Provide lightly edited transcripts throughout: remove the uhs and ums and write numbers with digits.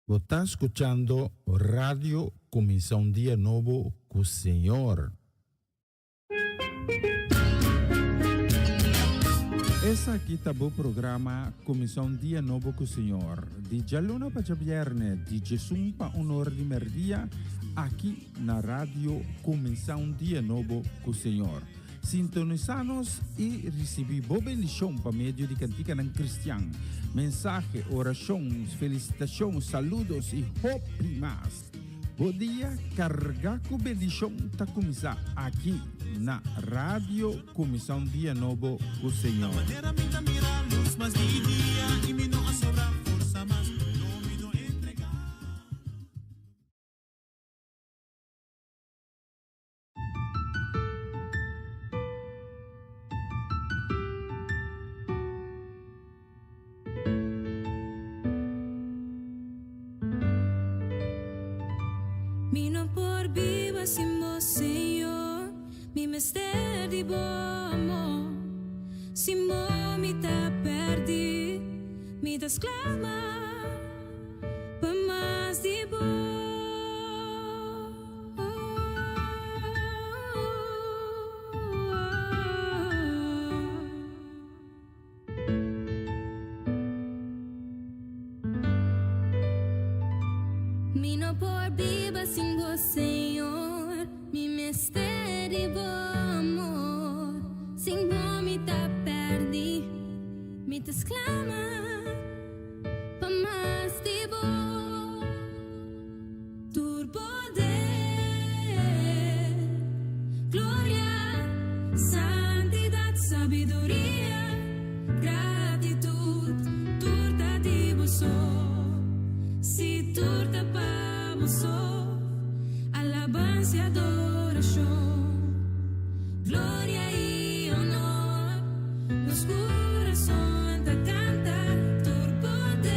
Você está escutando Rádio Começar um Dia Novo com o Senhor. Esse aqui está o programa Começar um Dia Novo com o Senhor. De Jalona para Viernes, de Jesus para honor de merdia, aqui na Rádio Começar um Dia Novo com o Senhor. Sintonizar-nos e receber boa bendição por meio de cantiga não cristã. Mensagem, orações, felicitações, saludos e hope mais. Bom dia, carregar com bendição está começar aqui na Rádio Começar um Dia Novo com o Senhor. Mi non por viva sin vos, Señor, mi mister di bo amor. Sin vos mi te perdí, mi te exclama, pa más di Mi non por viva sin vos, Señor, mi mister di bo amor. Sin vos mi te perdí, mi te exclama, pa más di vos. Tu poder, gloria, santidad, sabiduría, gratitud, turta di vos. Si turta pa vos, alabanza y adoración, gloria y honor, los corazones te cantan tu poder,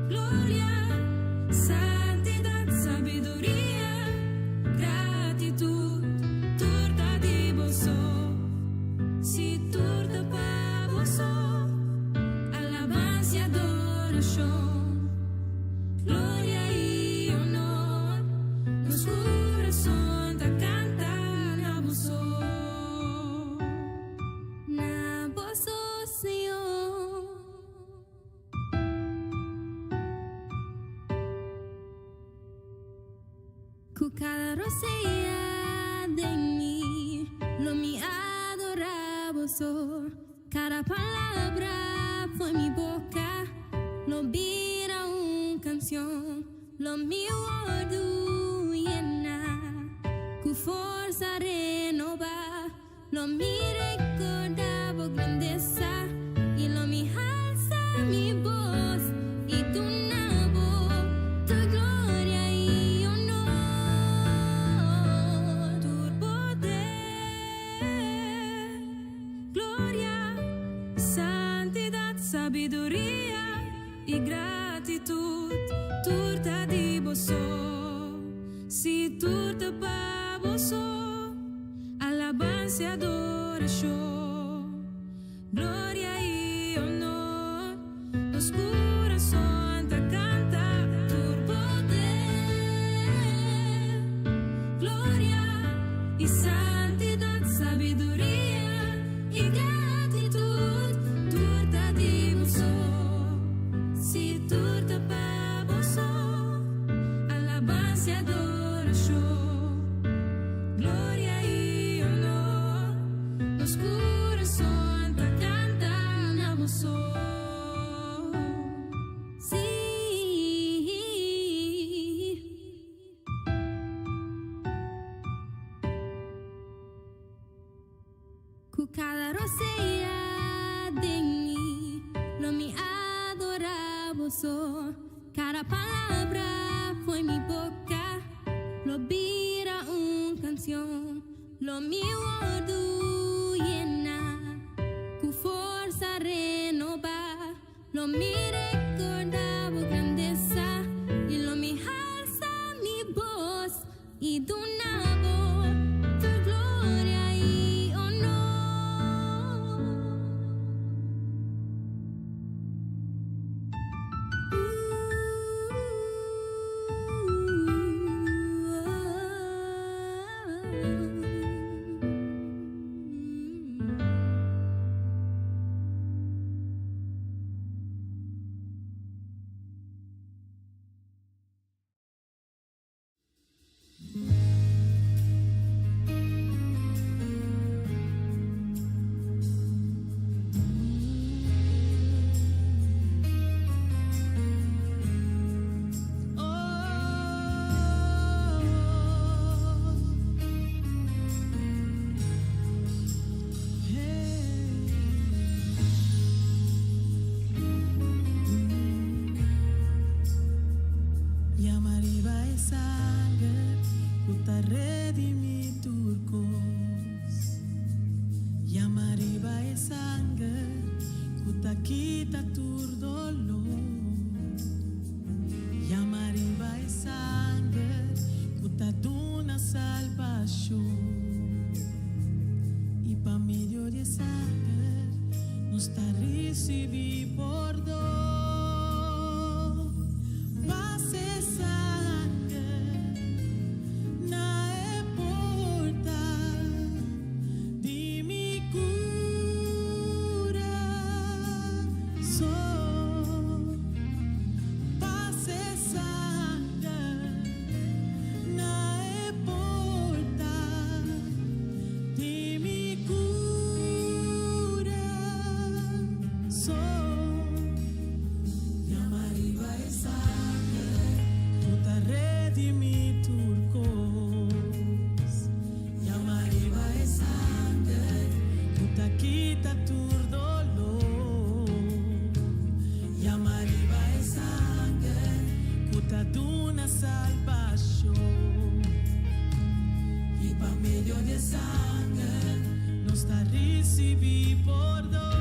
gloria, santidad, sabiduría, gratitud, turta di vos. Si turta pa vos, alabanza y adoración, gloria y honor, los corazones te cantan a vos, Señor. Con cada rosella de mí, lo mi adoraba, cada palabra fue mi boca, lo vira una canción, lo mío llena, con fuerza renova, lo mi recordaba grandeza, y lo mi alza mi voz, y tu nabo, tu gloria y honor, tu poder, gloria, santidad, sabiduría y gratitud, turta di vos. Si turta pa vos, alabanza y adoración, gloria y honor, los corazones te cantan tu poder, gloria y santidad, sabiduría y gratitud, turta di vos. Si turta pa vos, alabanza y adoración, gloria y honor, los corazones te cantan a vos. Sí. Con cada rosella de mí, lo mi adoraba, cada palabra fue mi boca, lo vira una canción, lo mío llena, con fuerza renova, lo mi recordaba grandeza, y lo mi alza mi voz, y tu nabo, tu gloria y honor. salvación. Y pa' medio de sangre nos está recibí por dos.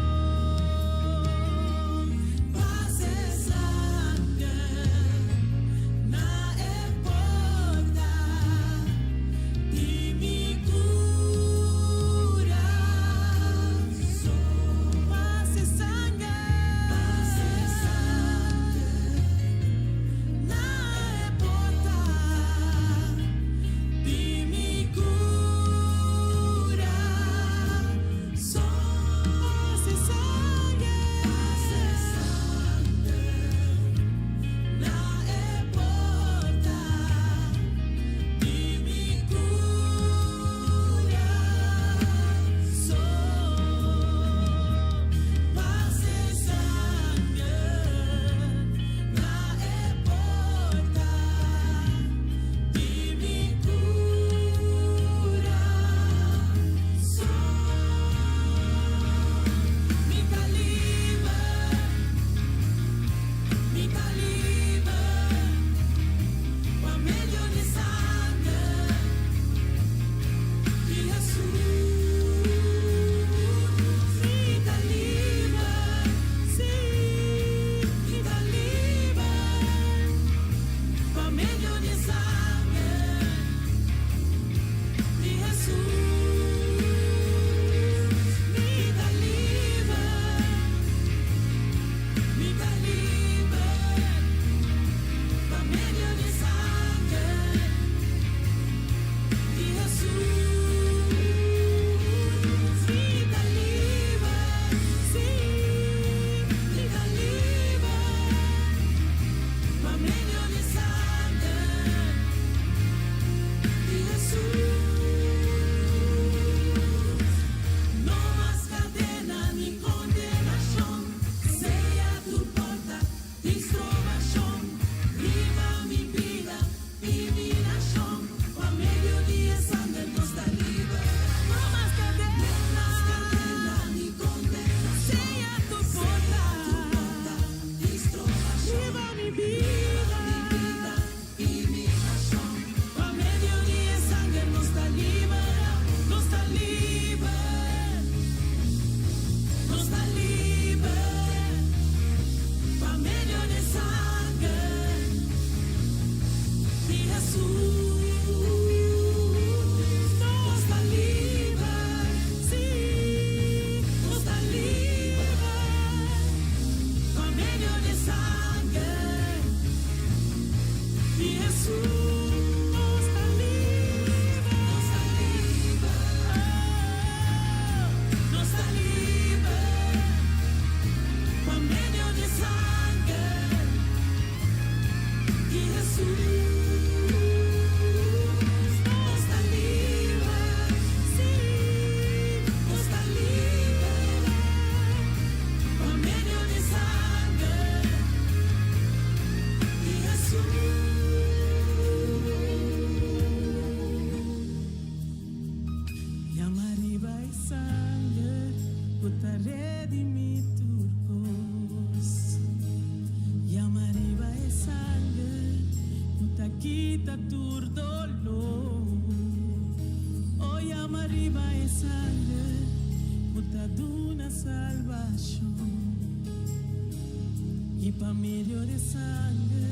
Y pa' medio de sangre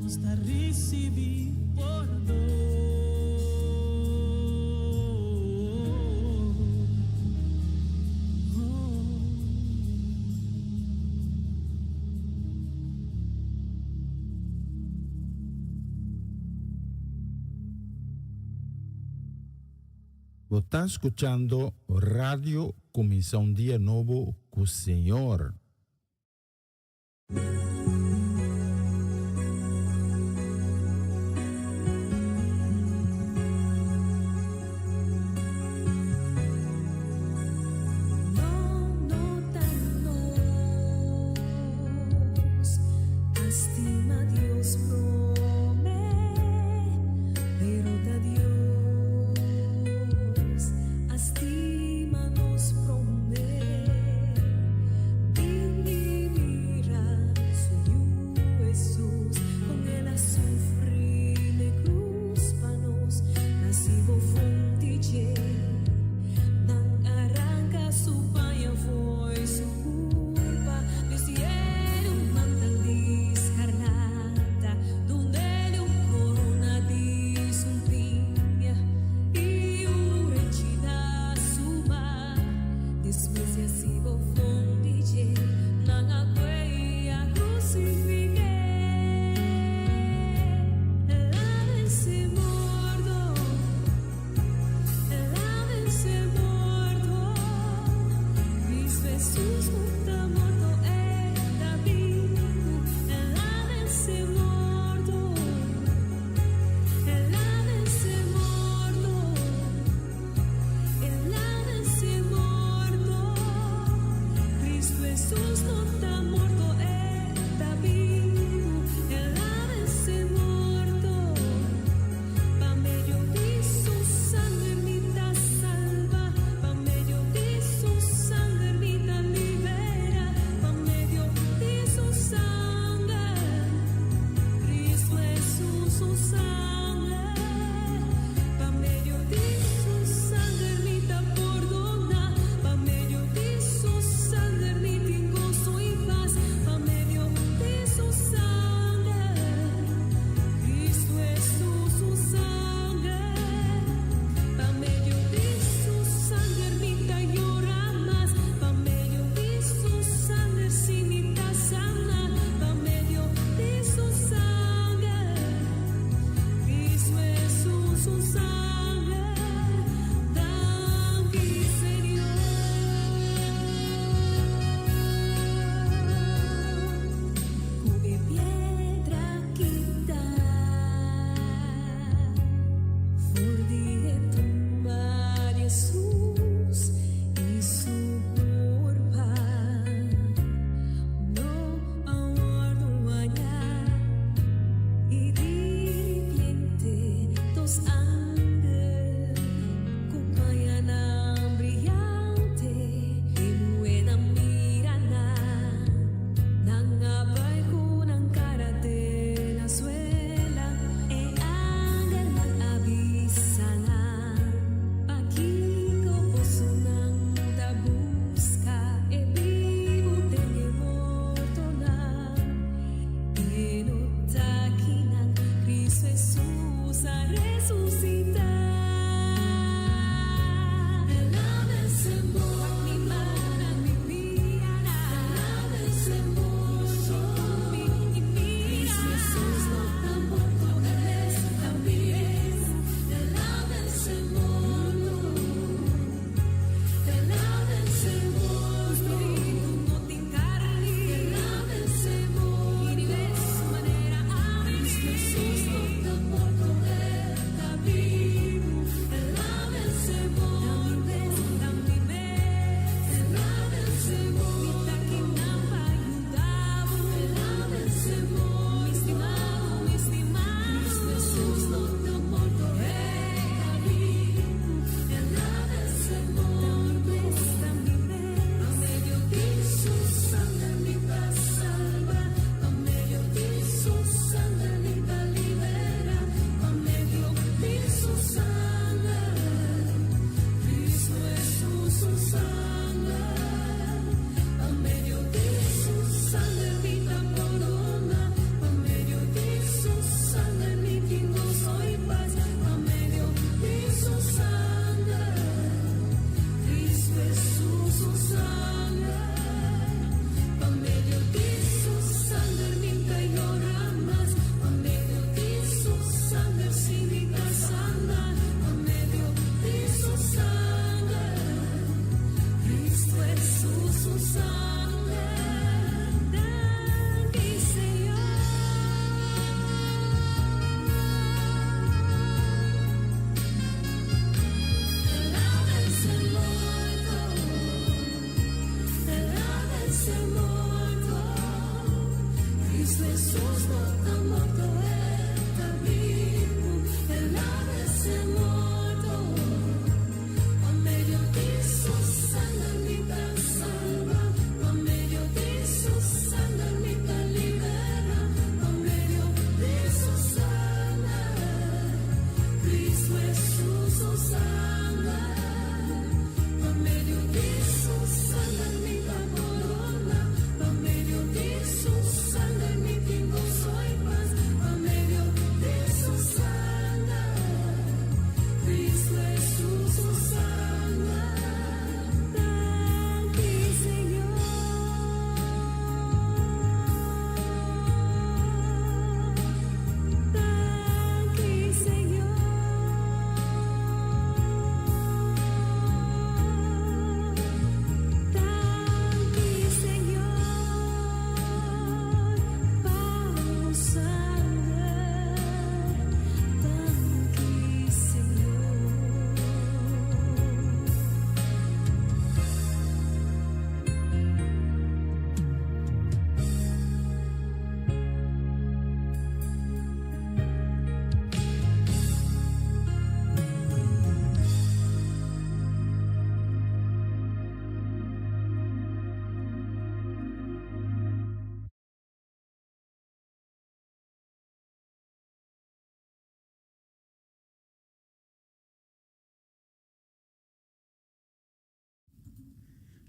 nos está recibí por dos. Você está escutando Rádio Começar um Dia Novo com o Senhor. Con él a sufrir.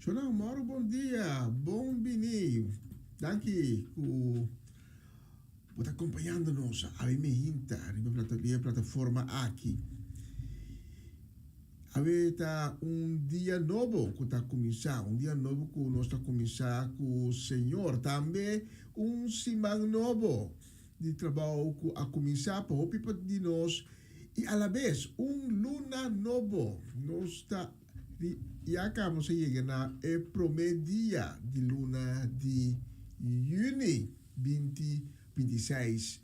Sono Mauro, bom dia, bem-vindo. Danke por acompanhando-nos a Minta, a plataforma aqui. Aveta dia novo que está começando, dia novo que nós está começando com o Senhor. Também semana novo de trabalho que a começar para o pipa de nós e a la vez luna novo. Nós está ya acabamos de chegar na primeiro dia de luna de junho 2026.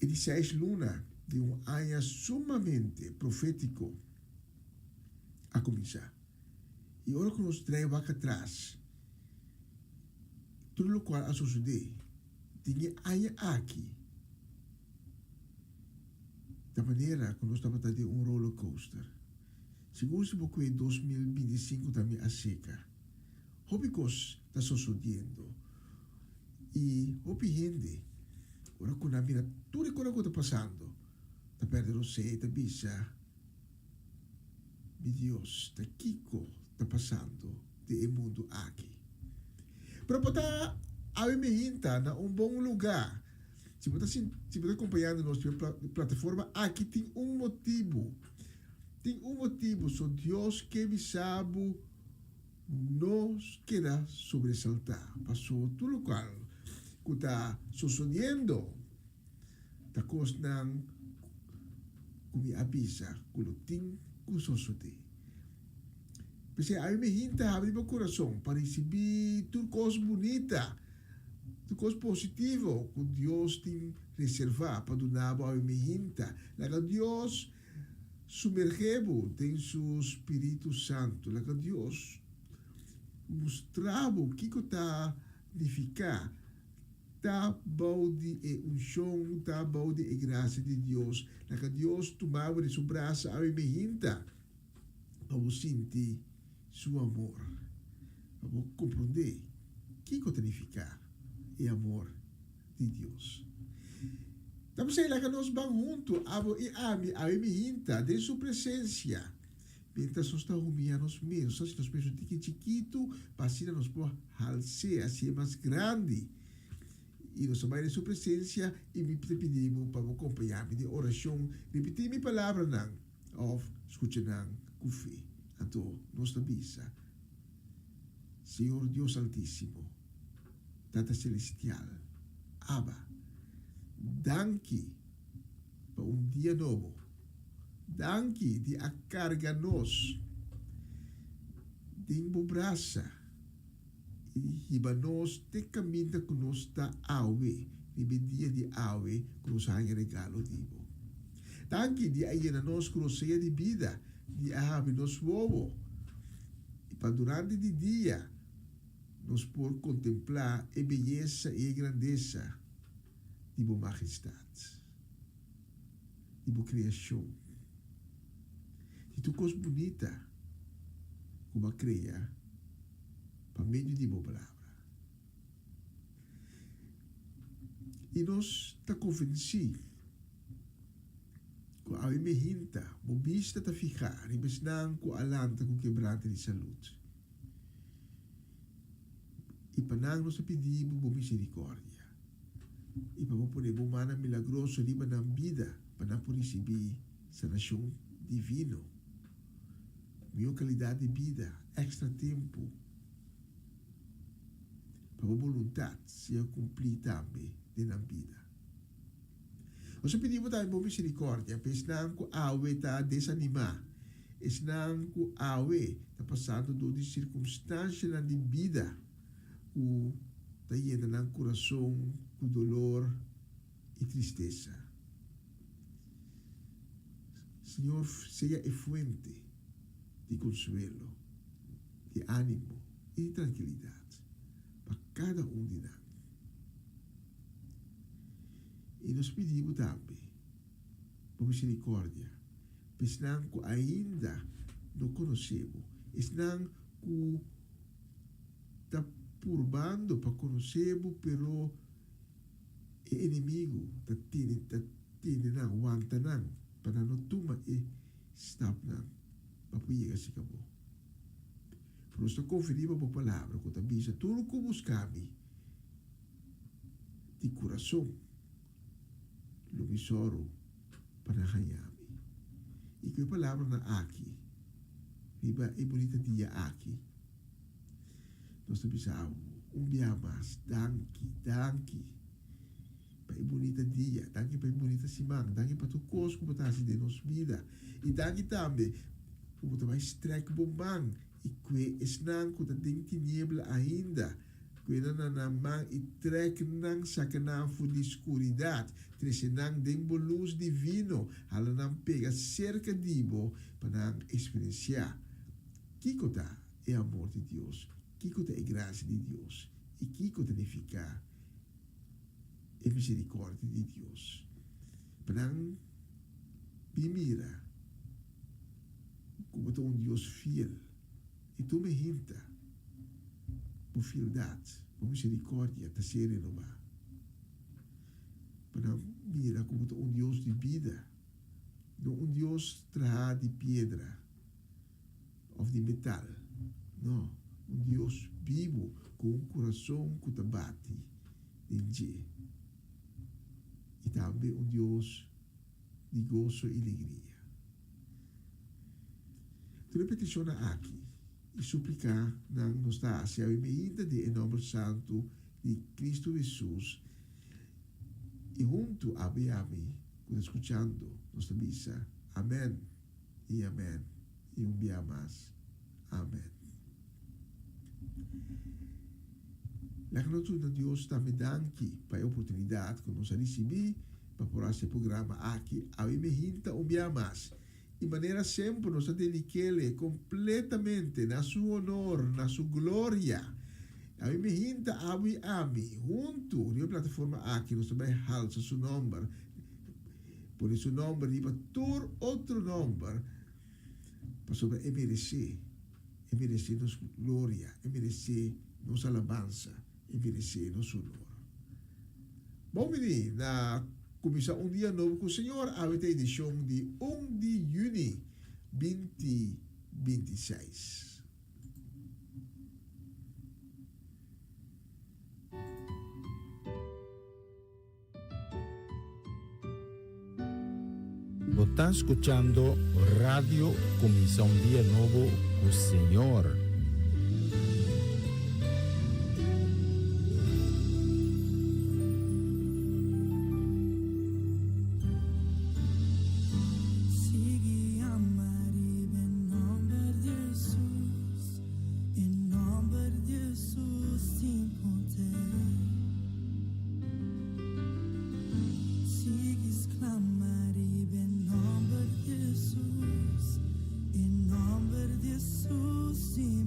E 16 luna de ano sumamente profético a começar. E agora que nós traemos atrás, tudo o qual a suceder, tinha ano aqui. Da maneira que nós estamos tendo roller coaster. Seguro se você 2025 também a seca. Hobby cos está sucedendo. E hobby gente, ora com a vida, tudo o que está passando, está perdendo você, está bisa. Deus, está Kiko, está passando de mundo aqui. Para botar a minha na bom lugar, Se você está acompanhando nossa plataforma, aqui tem um motivo. Tem um motivo. Só Deus que me sabe nos queda sobressaltar. Passou tudo o qual que está sucedendo. Está costando que me avisa que o tem que suceder. Porque a minha gente abre meu coração para receber tudo coisa bonita, tudo coisa positiva que Deus tem reservado para dar a minha gente. Laga Deus sumergebo tem seu Espírito Santo. Laga Deus mostrava o que está significar. Tá bom de unção, tá bom de graça de Deus. Laga Deus tomava de seu braço a minha gente para sentir seu amor. Para compreender o que significa o amor de Deus. Então, sei lá que nós vamos juntos a minha gente, de sua presença. Mientras nós estamos humilhando nós mesmos, se nós pensamos que chiquito, para assim nós podemos alçar, assim mais grande. E nós vamos em sua presença e me pedimos para acompanhar-me de oração, repetir minha palavra, ou escutar com fé. Então, nós avisa, Senhor Deus Altíssimo, Tata Celestial, Abba, danke para dia novo. Danke de a carga nós, de embobraça, e para nós te caminha que nós está awe, de dia de awe, que nós há regalo dibo. Danke de a ir a nós que nós seja de vida, de a have nos vovo, e para durante o dia, nós por contemplar a beleza e a grandeza de boa majestade, de boa criação. E tu coisa bonita como a cria para meio de boa palavra. E nós está convencidos que a minha gente, o vista está ficar, e mas não com a lanta com quebrante de saúde. E para nós pedimos boa misericórdia. E para poder boa mana milagroso riba na vida, para não receber sanação divino. Minha qualidade de vida, extra tempo, para a vontade seja cumprir também na vida. Nós pedimos também por misericórdia, para não que a awe está desanimar, não que a awe está passando de circunstâncias na vida, que está indo no coração com dolor e tristeza. Senhor, seja a fuente de consuelo, de ânimo e de tranquilidade para cada de nós. E nós pedimos também por misericórdia, pois não que ainda não conhecemos, não que está purbando para conhecermos, pero o inimigo está tendo não aguanta não, para não tomar e stop não. Para poder se acabou. Por nós conferimos a palavra, que também diz tudo que buscamos de coração, o misoro para ganhar. E que a palavra na aqui, riba e bonita dia aqui, nós precisamos dia mais, danke, para a bonita dia, danke para a bonita semana, danke para tudo coisa que está de nossa vida, e danke também como também estreque bombang e que esnang ko tading tiniebla ainda que na man e trek nang sakanang fu di escuridad tresenang dembo luz divino halanang pega cerca dibo panang experienciar kiko ta é amor de Deus, kiko ta é graça de Deus e kiko ta significa é misericórdia de Deus panang bimira como tu Deus fiel e tu me hinta por fieldade, por misericórdia te ser renovado para mira como tu Deus de vida não Deus traz de pedra ou de metal não, Deus vivo com coração que te bate em dia também um Deus de gozo e alegria. Então, petição aqui e suplicar na nossa se a bebida de nome santo de Cristo Jesus e junto a Biami, escuchando nossa missa. Amém e amém. E um dia mais. Amém. La noite de Deus também dá aqui para a oportunidade que nós recebemos para por esse programa aqui. A mim hinta um dia mais. De maneira sempre nós dediquele completamente na seu honor, na sua glória. A mim hinta a mim junto na plataforma aqui nós também halsa seu nome. Por isso o nome de todo outro nome para sobre merecer nossa glória, merecer nossa alabança, merecer nosso honor. Bom, menino, na começar um dia novo com o Senhor, a edição de 1 de junho 2026. Você está escuchando Radio Comisión Día Nuevo con el Señor. Sim.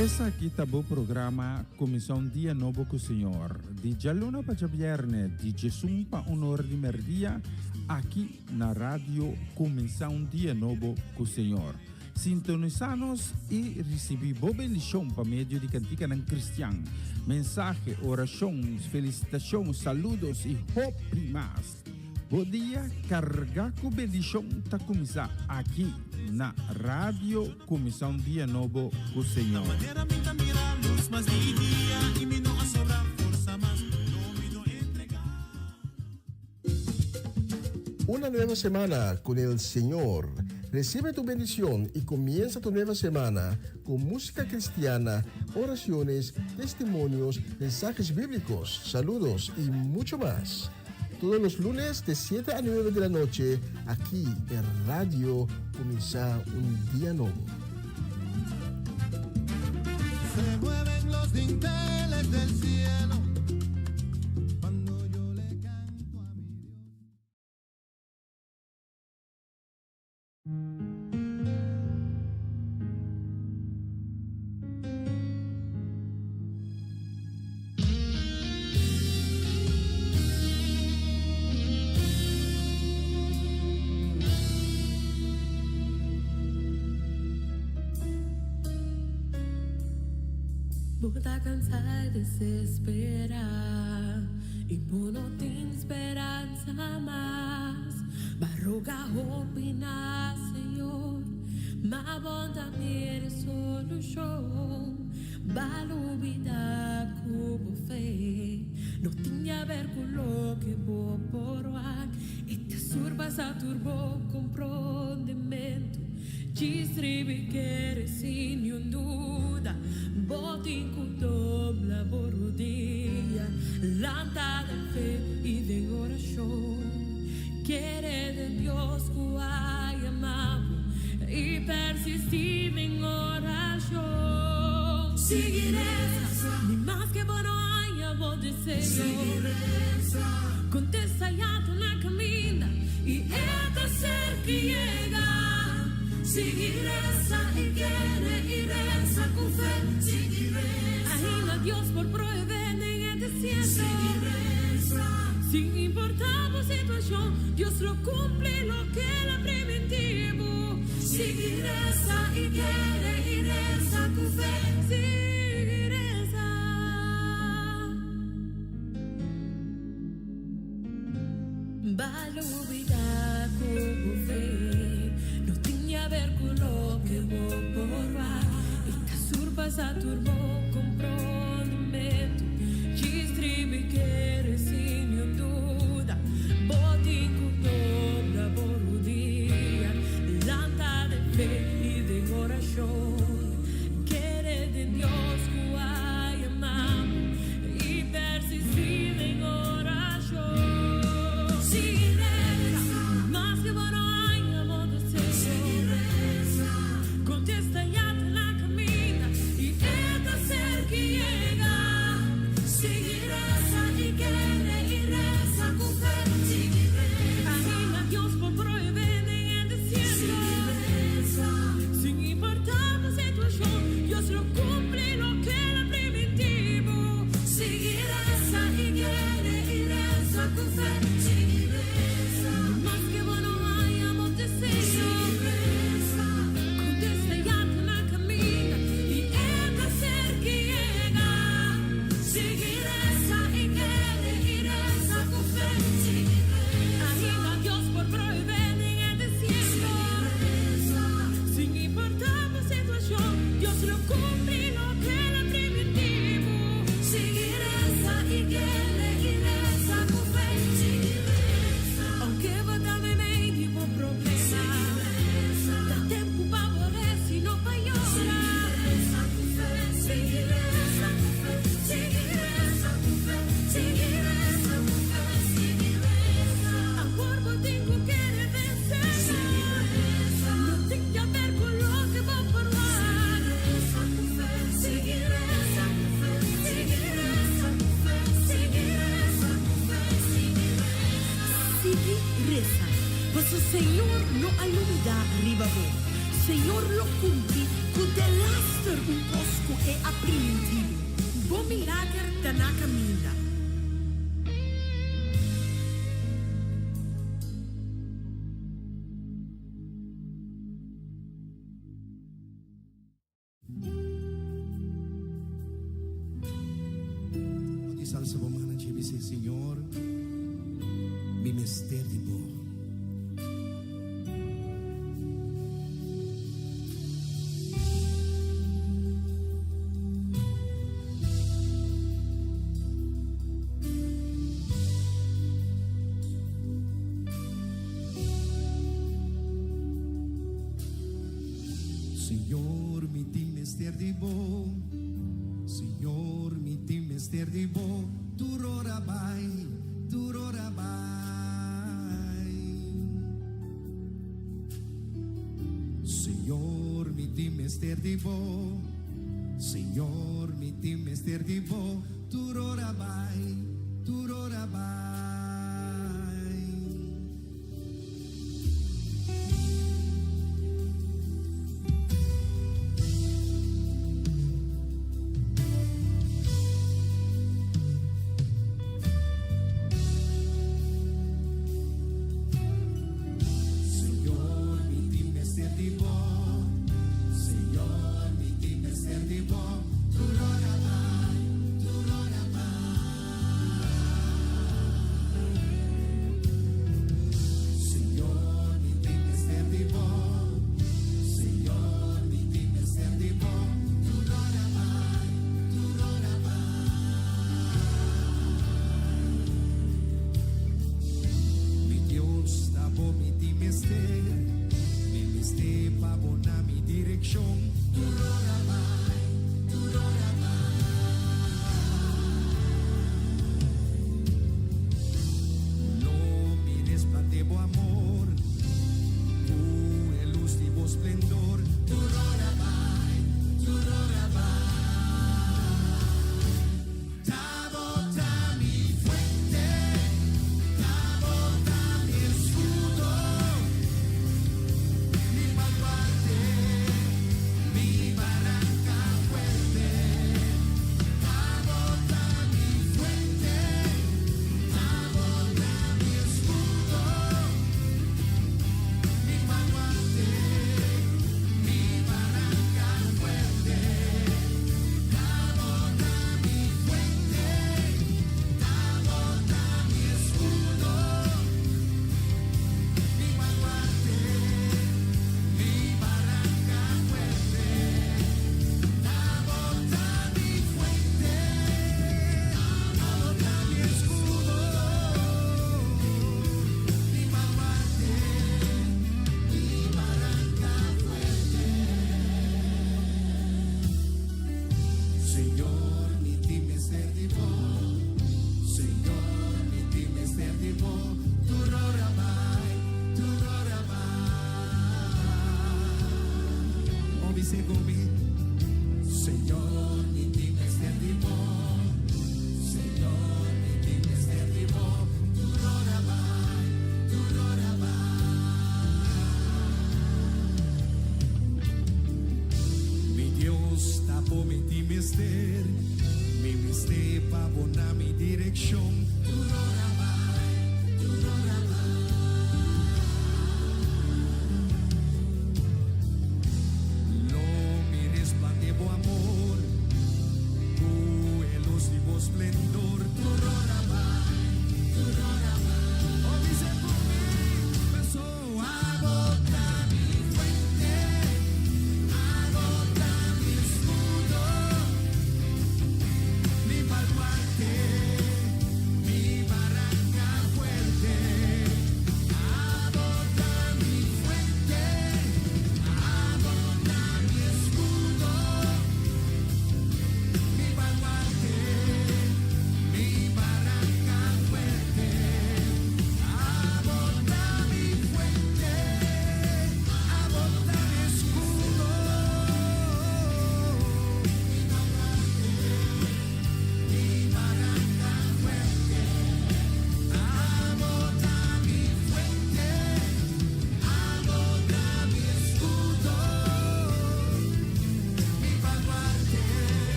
Essa aqui tá o programa Comissão Dia Novo com o Senhor. De Jaluna para Viernes, de Jesus para Honor de Merdia, aqui na rádio Comissão Dia Novo com o Senhor. Sintonizanos e recebi boa bendição para meio de cantica ng Cristian. Mensagem, orações, felicitações, saludos e hope mais. Bom dia, carga com bendição tá começar aqui na rádio Comissão Dia Novo com o Senhor. Una nueva semana con el Señor. Recibe tu bendición y comienza tu nueva semana con música cristiana, oraciones, testimonios, mensajes bíblicos, saludos y mucho más. Todos los lunes de 7 a 9 de la noche, aquí en Radio Comienza un Día Nuevo. Se mueven los dinteles del cielo cuando yo le canto a mi Dios. Tá cansada de se esperar e por não tem esperança mais. Barroga opinar, Senhor, mas bom também é solução. Balubida cubo fé, não tinha a ver com o que vou por lá. E te surbas a turbo compreendimento. Distribi que sin duda, botin con doble borodia, lanta de fe y de oración. Quiere de Dios que hay amado y persistir en oración. Seguiré, ni más que bueno haya voz de Señor. Contesta ya tu na camina y esta ser que llega. Seguiresa y quiere y reza con fe. Seguiresa. Ahí a Dios por proveer en el desierto. Seguiresa. Sin importar la situación, Dios lo cumple lo que era preventivo. Seguiresa y quiere y reza con fe. Seguiresa. Balubida como fe. Ver con lo que voy por va y te surbas a turbo comprometo distribi que sin duda botin con doble borodia lanta de fe y de oración quiere de Dios que hay amado y persistir en oración seguiré más que bueno contesta ya te la camina y esta ser que llega. Seguiresa y quiere y reza con fe. Seguiresa. Anima a Dios por proveer en el desierto. Seguiresa. Sin importar la situación, Dios lo cumple lo que era preventivo. Seguiresa y quiere y reza con fe. Seguiresa. Más que bueno hayamos deseo. Senhor não alumida riba bom. Senhor lo cumpri, cu de laster un cosco e aprimentivo. Bom milagre da na caminha. Di salsa romana ci dice Signor, mi mester di bo. Signor, mi ti mester di bo. Signor, mi ti mester di bo. Duro rabai, duro rabai. Signor, mi ti mester di bo. Signor, mi ti mester di bo. Duro rabai, duro rabai. Signor, mi ti mester di bo. Signor, mi ti mester di bo. Duro rabai, duro rabai. Signor, mi ti mester di bo. Signor, mi ti mester di bo. Duro rabai, duro rabai. Mi Dios, tabo mi ti mester. Mi mester pa bona mi direction. Duro rabai, duro rabai. No mires platebo amor, tu el último esplendor. Duro rabai, duro rabai. Tabo ta mi fuente, tabo ta mi escudo, mi baluarte, mi barranca fuerte. Tabo ta mi fuente, tabo ta mi escudo, mi baluarte, mi barranca fuerte. Tabo ta mi fuente, tabo ta mi escudo, mi baluarte, mi barranca fuerte. Tabo ta mi fuente, tabo ta mi escudo, mi baluarte, mi barranca fuerte. Señor, mi ti mester di bo. Señor, mi ti mester di bo. Duro rabai, duro rabai. O mi seguimi. Señor, mi ti mester di bo. Señor, mi ti mester di bo. Duro rabai, duro rabai. Mi Dios, tapo mi ti mester. Mi mester pa bona mi direction. Duro rabai, duro rabai. No mires platebo amor, tu el último esplendor. Duro rabai, duro rabai. O dice por mí, pasó agota mi fuente, agota mi escudo, mi baluarte,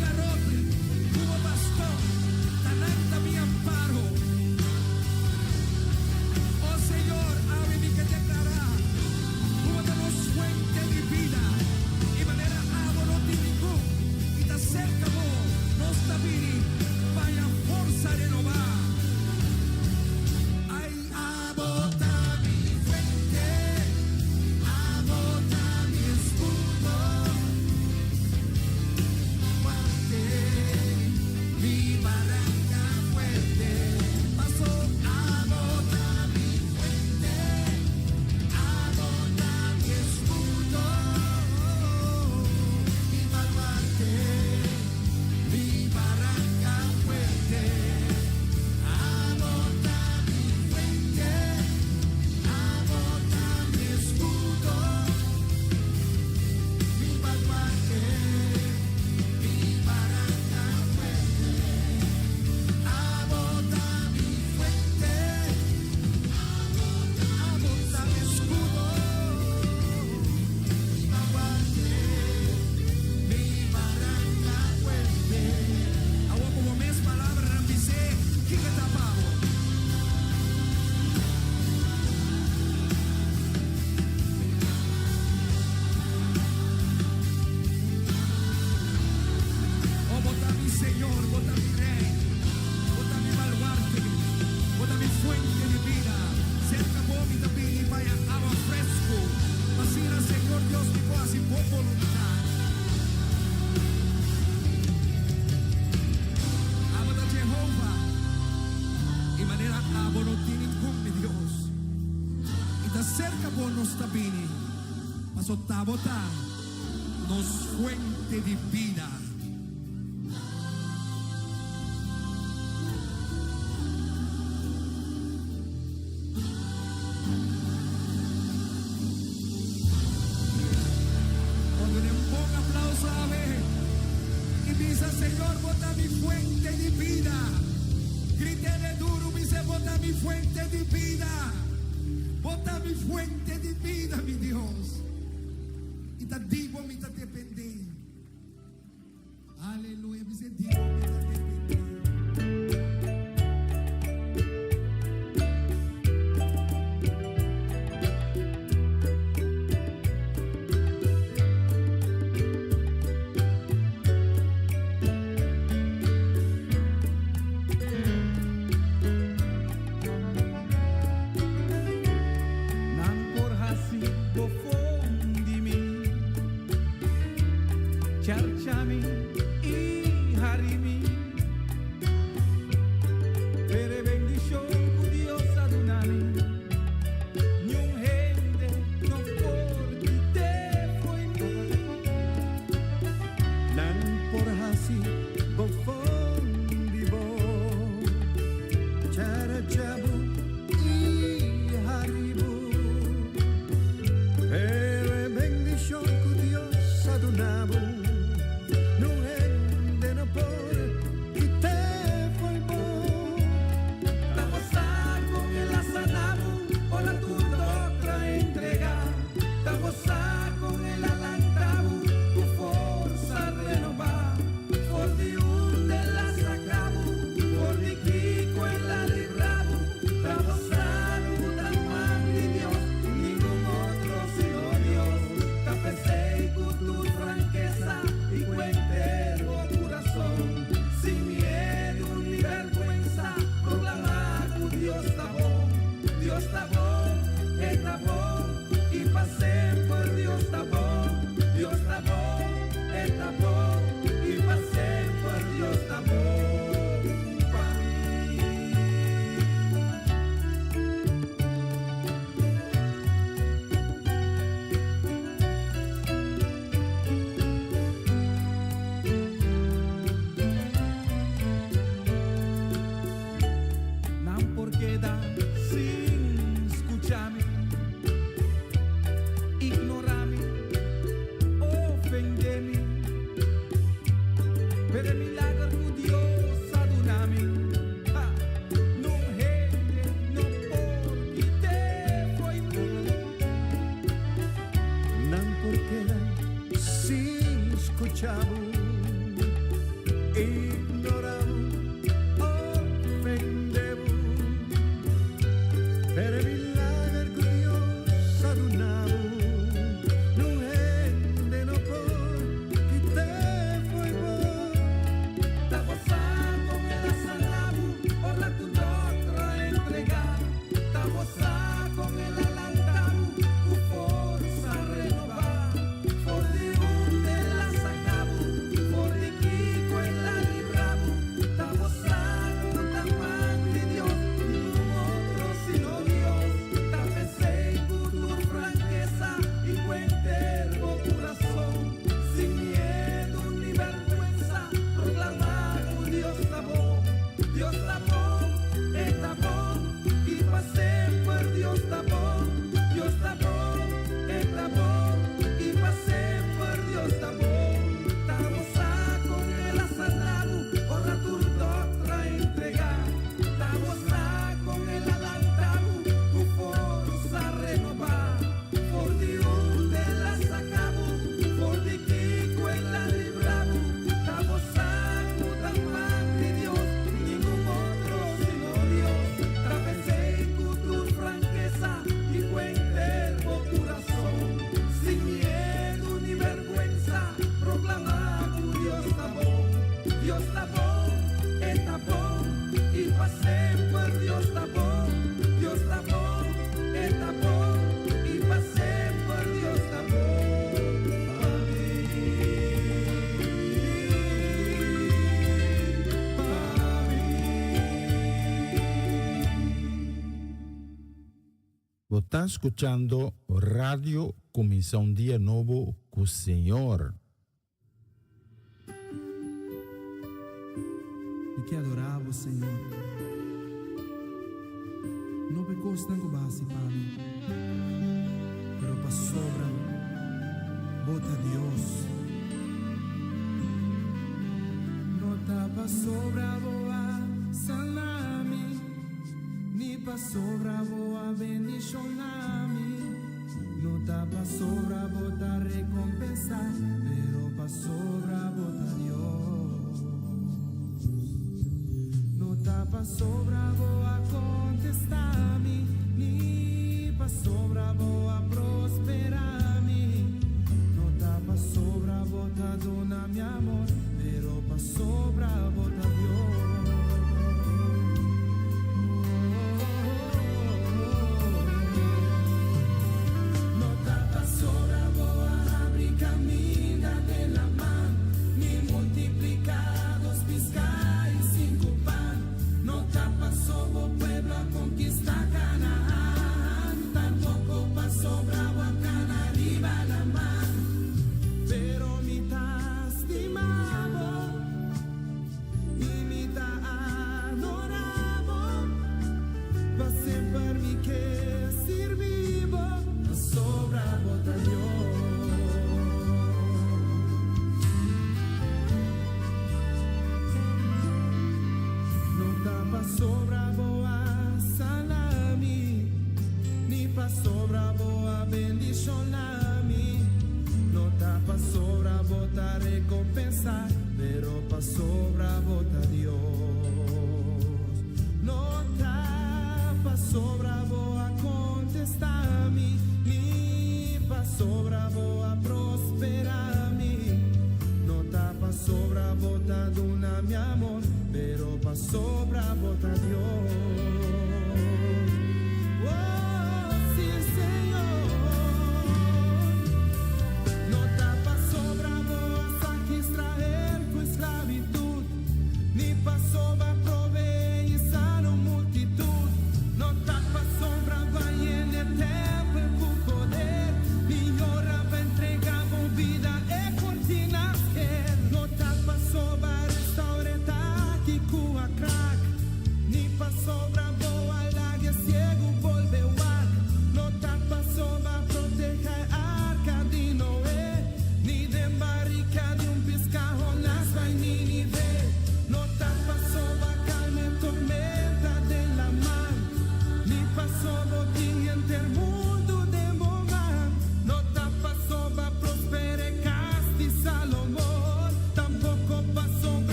garrote, como pastor, tananta mi amparo. Oh Señor, ave mi que declarar, como danos fuente de vida, y manera abo no típico, y te acerca vos, nos tabiri, vaya forza renovar. Ay, abota mi fuente, abota mi escudo, fuerte, mi barranca fuerte, paso, abota mi fuente, abota mi escudo, mi baluarte, mi barranca fuerte, abota mi fuente, abota mi escudo, mi baluarte, mi barranca fuerte, abota mi fuente, abota mi escudo, mi baluarte, mi barranca fuerte. Agua como mes palabra rampisé, ¿qué que tapamos? Oh, bota mi Señor, bota mi Rey, bota mi baluarte, bota mi fuente de vida. Cerca vos mi tapín y vaya agua fresco. Vacila, Señor Dios, mi quasi por voluntad. Amo da Jehová, y manera amo no tiene con mi Dios. Y te acerca vos nos tapini, mas bota nos fuente de vida. Cuando le un buen aplauso a ver y dice Señor, bota mi fuente de vida. Grítele duro, dice bota mi fuente de vida. Bota mi fuente de vida, mi Dios. Y te digo, mi te depende. Aleluya, dice digo, mi te depende. Nan por hasi bo fondi mi, charchami i harimi, pere bendición curiosa dunami, nyun hende no por te foi mi. Nan por hasi bo fondi bo, charchabu i haribu. Pere bendición curiosa do nabo, não rende no por que te foi bom. Tá gozar com el asanabo, o la tudo outra entregar. Tá gozar com el alantabo, tu força renovar. For de la sacabo, for de Kiko el la librabo. Tá gozar da mão de Dios, ningún otro sino Dios. Tá pensei con tu franqueza y cuentero corazón, sin miedo ni vergüenza, proclamar que Dios está bom, y pasé por Dios está bom, y pasé por Dios está bom, pa' mí. Nan por quedar sin escucharme, ignorarme, ofenderme, pero el milagro que Dios adunami, no rende, no porque te foi mí. Nan por quedar sin escuchar, ignoramos, ofendemos. Per milagre que Dios adunamos, no rende no por que te foi bom. Tá gozando con el asalabo, por la tu doctra entregar. Tá gozando con el alantado, tu forza renovar. Por de onde la sacabo, por de Kiko en la librabo. Tá gozando tan mal de Dios, y un otro sino Dios. Tá pensei con tu franqueza y buen termo corazón. Sin miedo ni vergüenza, proclamamos Dios está bom, Dios está bom, y pa' sempre Dios está bom, Dios está bom, y pa' sempre Dios está bom. Estamos con el asalado, por la tu doctra entregar. Estamos con el alantado, tu forza renovar. Por de onde la sacabo, por de Kiko en la librabo. Estamos con tan mal de Dios, ningún otro sino Dios. Travesei con tu franqueza y buen termo corazón. Sin miedo ni vergüenza, proclamamos Dios está bom, Dios está bom, y pa' sempre Dios está bom, Dios está bom, y pa' sempre Dios está bom. Você está escuchando Radio Comissão Dia Novo com o Senhor. E que adorava o Senhor. Não pecou tanto base para mim, pero para sobra, bota Deus. Não tá para sobra boa salami, ni para sobra boa bendicionami. Não tá para sobra bota recompensa, pero para sobra bota Deus. Não tá para sobra boa contestar-me, ni para sobra boa prosperar-me. Não tá para sobra bota dona mi amor, pero para sobra bota Deus. Não tá para sobra boa abrir caminho de la mano, ni multiplicados piscar y 5 pan. No te pasó pueblo a conquistar Canaán, tampoco pasó bravo a Cana arriba la mar. Pero mi ta estimado y mi ta adorado, va sempre mi que sirvivo, no sobra bota Dios. Pa sobra boa salami, ni pa sobra boa bendicionami. No tá pa sobra bota recompensa, pero pa sobra bota Dios. No tá pa sobra boa contestar-me, ni pa sobra boa prosperar-me. No tá pa sobra bota dona mi amor, pero pa sobra bota Dios. Oh, sí, Señor. No tá pa sobra boa saque Israel con esclavitud, ni pa sobra proveer sana multitud. No tá pa sobra vai en el templo con poder, ni ora pa entregar con vida e cortinas. No tá pa sobra restaurar que com a crack, ni pa sobra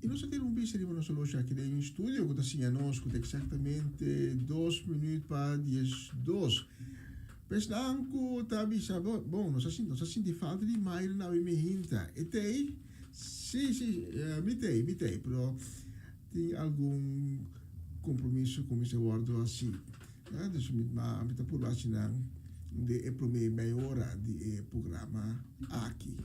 E nós temos um bicho de uma solução aqui em estúdio, que está assim a nós, que exatamente 2 minutos para 10:02. Mas não, que está bicho, bom, nós assim de falta de mais na minha hinta. E tem, sim, me tem, mas tem algum compromisso com esse word assim. Então, me está por lá, de a primeira hora de programa aqui.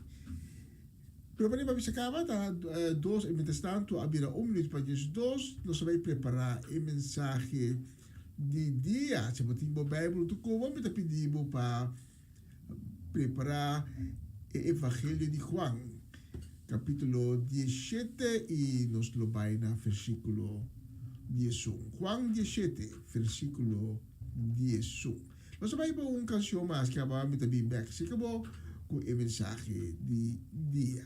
Pero para você acaba tá dois e mientras tanto abrirá 1 minuto para 10:02, nós vamos preparar a mensagem de dia. Se você tem a Bíblia, tu como me está pedindo para preparar o Evangelho de Juan, capítulo 17 e nos lo vai na versículo 11. Juan 17, versículo 11. Nós vamos para uma canção mais que acaba me também back. Se acabou com a mensagem de dia.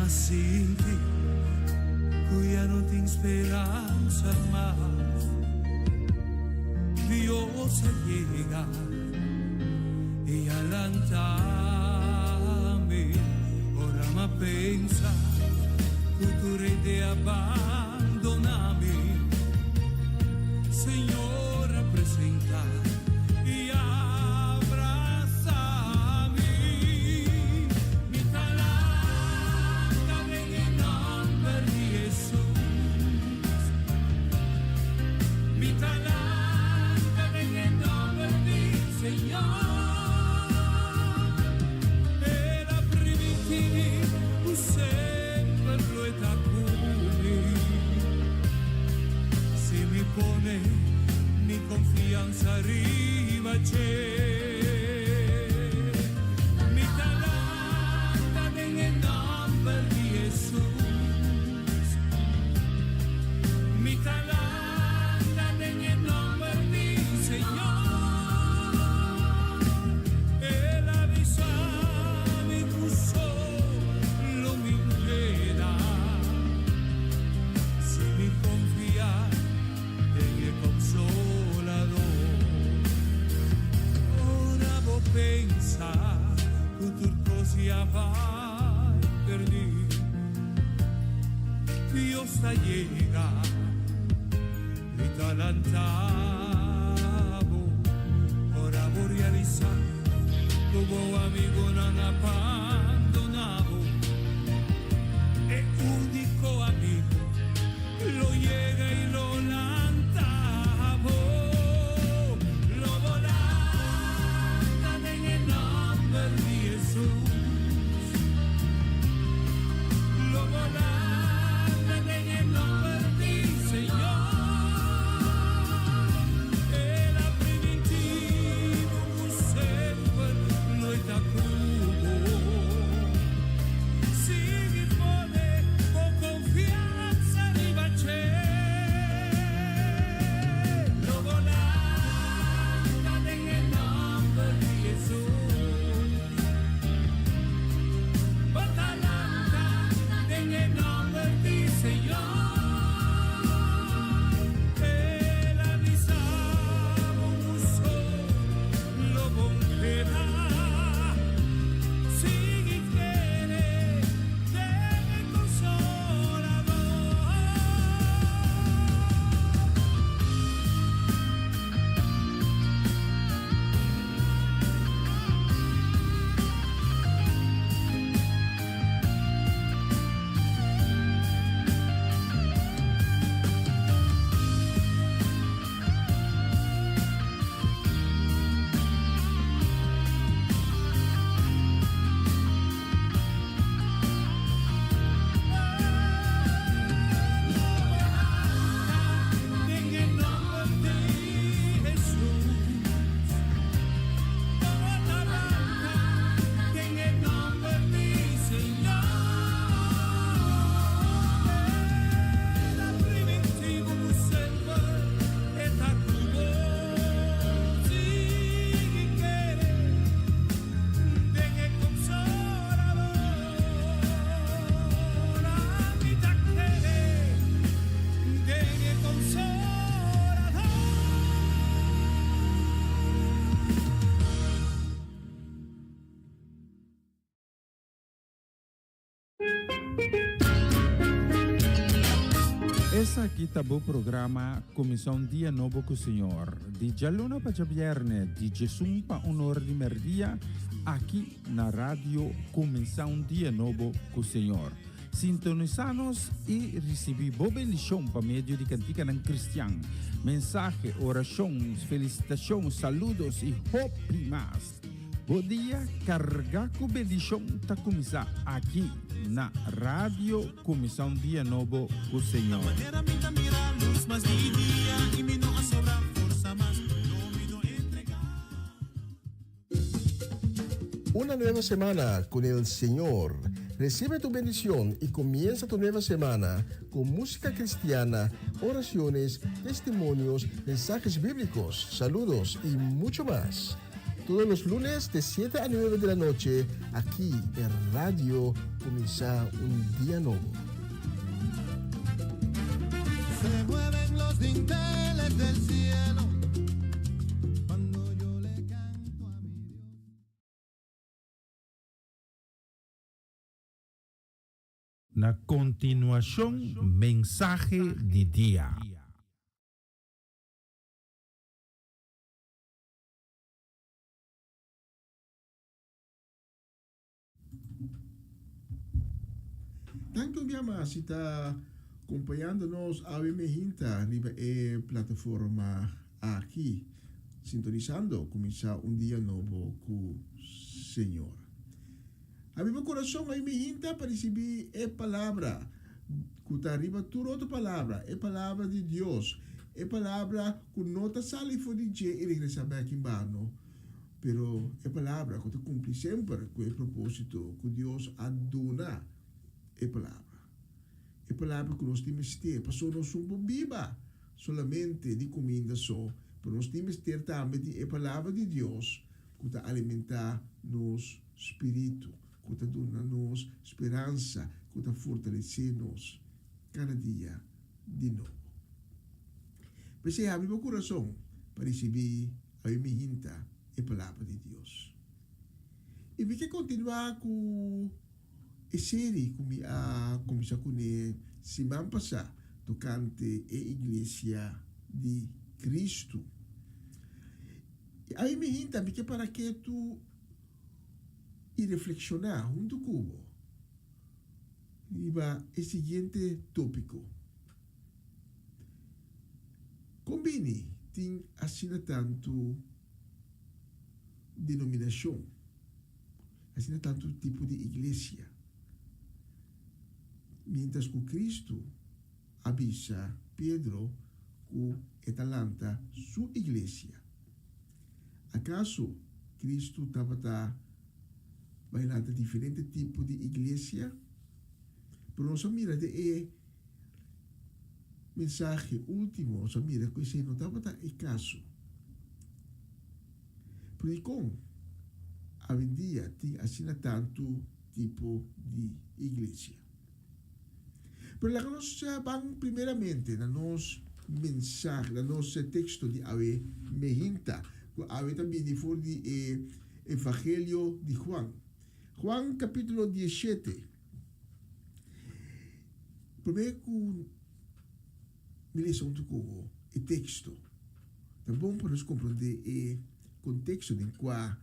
Sin ti, cuya no tem esperanza más, Dios llega y alantame, ora ma pensa, future de abandonami, Señor presenta y confianza arriba c'è, mi talanta nel nome di Gesù, mi talanta nel nome di Signore, e la visami tu solo mi llena, si mi confía en el consuelo. Pensa tutur cosa vai perder, Dios te llega y te alentavo, ora voy realizar como amigo non abandonado, e único amigo lo llega y lo lantavo. Lo volante nel nome di Signore, e la preventivo sempre noi da cubo. Essa aqui tá o programa Comissão Dia Novo com o Senhor. De Jaluna para Viernes, de Jesus para Honor de Merdia, aqui na rádio Comissão Dia Novo com o Senhor. Sintonizanos e recebi boa bendição para meio de cantiga não cristã. Mensagem, orações, felicitações, saludos e hope mais. Bom dia, carregar com bendição está começar aqui na rádio Comissão Dia Novo com o Senhor. Una nueva semana con el Señor. Recibe tu bendición y comienza tu nueva semana con música cristiana, oraciones, testimonios, mensajes bíblicos, saludos y mucho más. Todos los lunes de 7 a 9 de la noche, aquí en Radio Comienza un Día Nuevo. Se mueven los dinteles del cielo cuando yo le canto a mi Dios. Na continuación, mensaje de día. Tanto abbiamo sta accompagnandonos a Mehinta riba e plataforma aqui, sintonizando, comienza un día nuevo con Señor. Abbiamo corazón a Mehinta para recibir e palabra, que arriba tu otra palabra, e palabra de Dios, e palabra que no te sale fuori di e regresa back in vano, pero e palabra que te cumple sempre con il proposito que Dios aduna. E palavra que nós temos que ter, passou não somos viva solamente de comida só, mas nós temos que ter também a palavra de Deus que está alimentar nos espírito, que está dando nos esperança, que está fortalecer nos cada dia de novo. Mas é abrir meu coração para receber a minha a palavra de Deus. E vi que continuar com e série come a cominciare con semana passata tocante a Iglesia di Cristo. E aí me hinta que para que tu e reflexionar junto cubo iba o seguinte tópico. Combine tem assina tanto denominação, assina tanto tipo de igreja. Mientras que Cristo avisa Pedro que atalanta su iglesia. ¿Acaso Cristo estaba bailando diferentes tipos de iglesia? Pero nos mira de mensaje último, nos mira que se no estaba el caso. Pero con avendía tiene así tanto tipo de iglesia. Pero la nos van primeramente na nos mensaje, na nos texto de Ave Mehinta, Ave também de for de Evangelio de Juan. Juan capítulo 17. Primeiro que me lê um pouco o texto. Tá bom para nós compreender o contexto em qual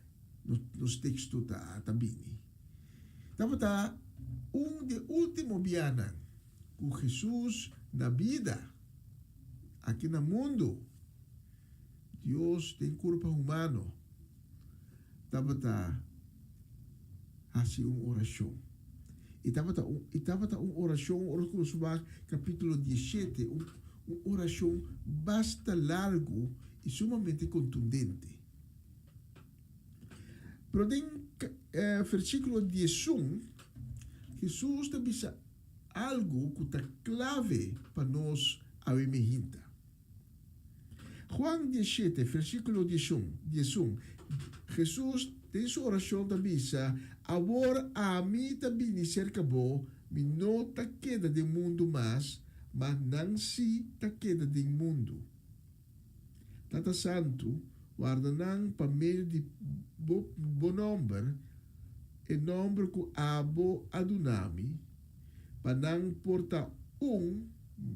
nos texto tá bem. Tá de último viana com Jesus na vida, aqui no mundo. Deus tem corpo humano. Estava assim uma oração. E estava uma oração, capítulo 17, uma oração bastante largo e sumamente contundente. Pero em versículo 11, Jesus também algo que está clave para nós a Mehinta. Juan 17, versículo 11, Jesus tem sua oração também, agora a mim também cerca bo, me não ta queda do mundo mas não se ta queda do mundo. Tata Santo, guarda não para meio de bom número, e número que abo adunami, Panang porta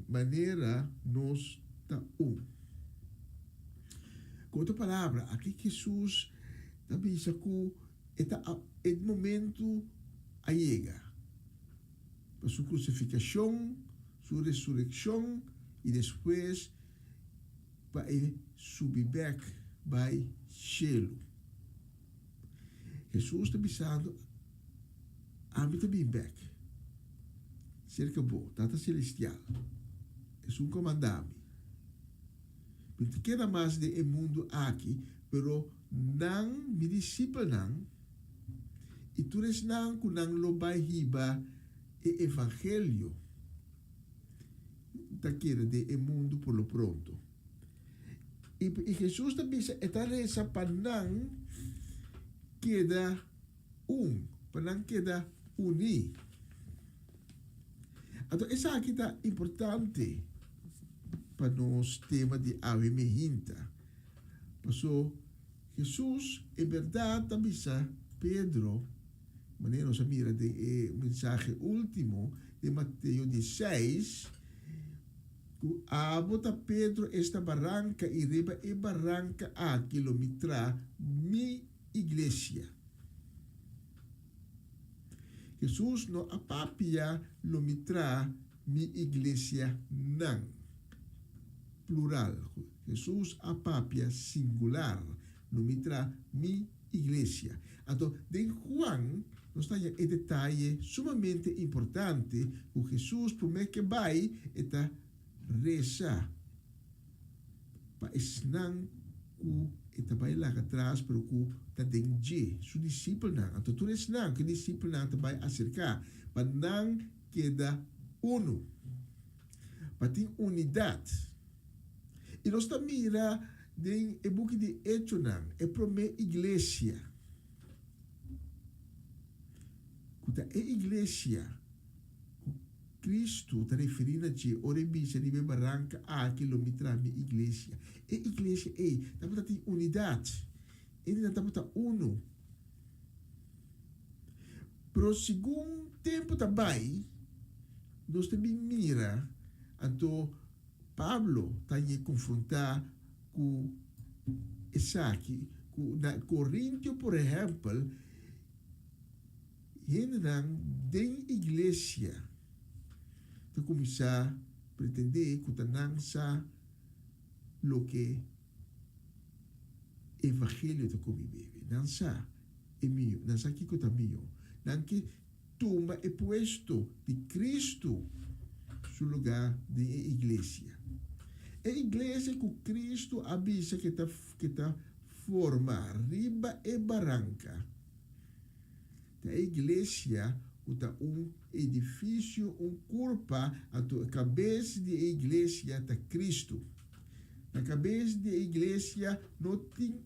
maneira nos ta Com outra palavra, aqui Jesus também sacou é momento a chega para sua crucificação, sua ressurreição e depois para subir back by cielo. Jesus está pensando a mim também back. Cerca boa, tata celestial. É um comandante. Não queda mais de mundo aqui, pero não me discípulo não. E tu res não que não lo vai hiba e evangelho. Da queda de mundo por lo pronto. E Jesus também está reza para não queda para não queda uni. Então, essa aqui está importante para nós tema de ave mehinta. Passou Jesus, em verdade, também Pedro, maneira nós mira de mensagem último de Mateus 16, que abota Pedro esta barranca e riba e barranca a quilomitra mi igreja. Jesus no apapia lo mitra mi iglesia não. Plural. Jesus apapia singular lo mitra mi iglesia. Então, de Juan, nós temos um detalhe sumamente importante que Jesus promete que vai eta reza para ensinar que eta vai lá atrás para que ta dengue su discípulo não. Então, tu ensinar que discípulo não vai acercar para não queda uno. Para ter unidade. E nós estamos mira em o book de Hechos não, é promete igreja. Que a igreja Cristo está referindo a que ora bisa de barranca a quilomitra mi igreja. E igreja estamos ter unidade. Ele não estamos uno. Pero segundo tempo também nós também mira então Pablo está a confrontar com essa aqui, na Coríntio, por exemplo, gente den igreja está começar a pretender que não sa lo que evangelho está comigo, não sa é meu, não sa que está meu, não que toma o puesto de Cristo no lugar de igreja. A igreja que Cristo avisa que está forma riba e barranca. A igreja está edifício, curva, a cabeça da igreja está Cristo. Na cabeça da igreja não tem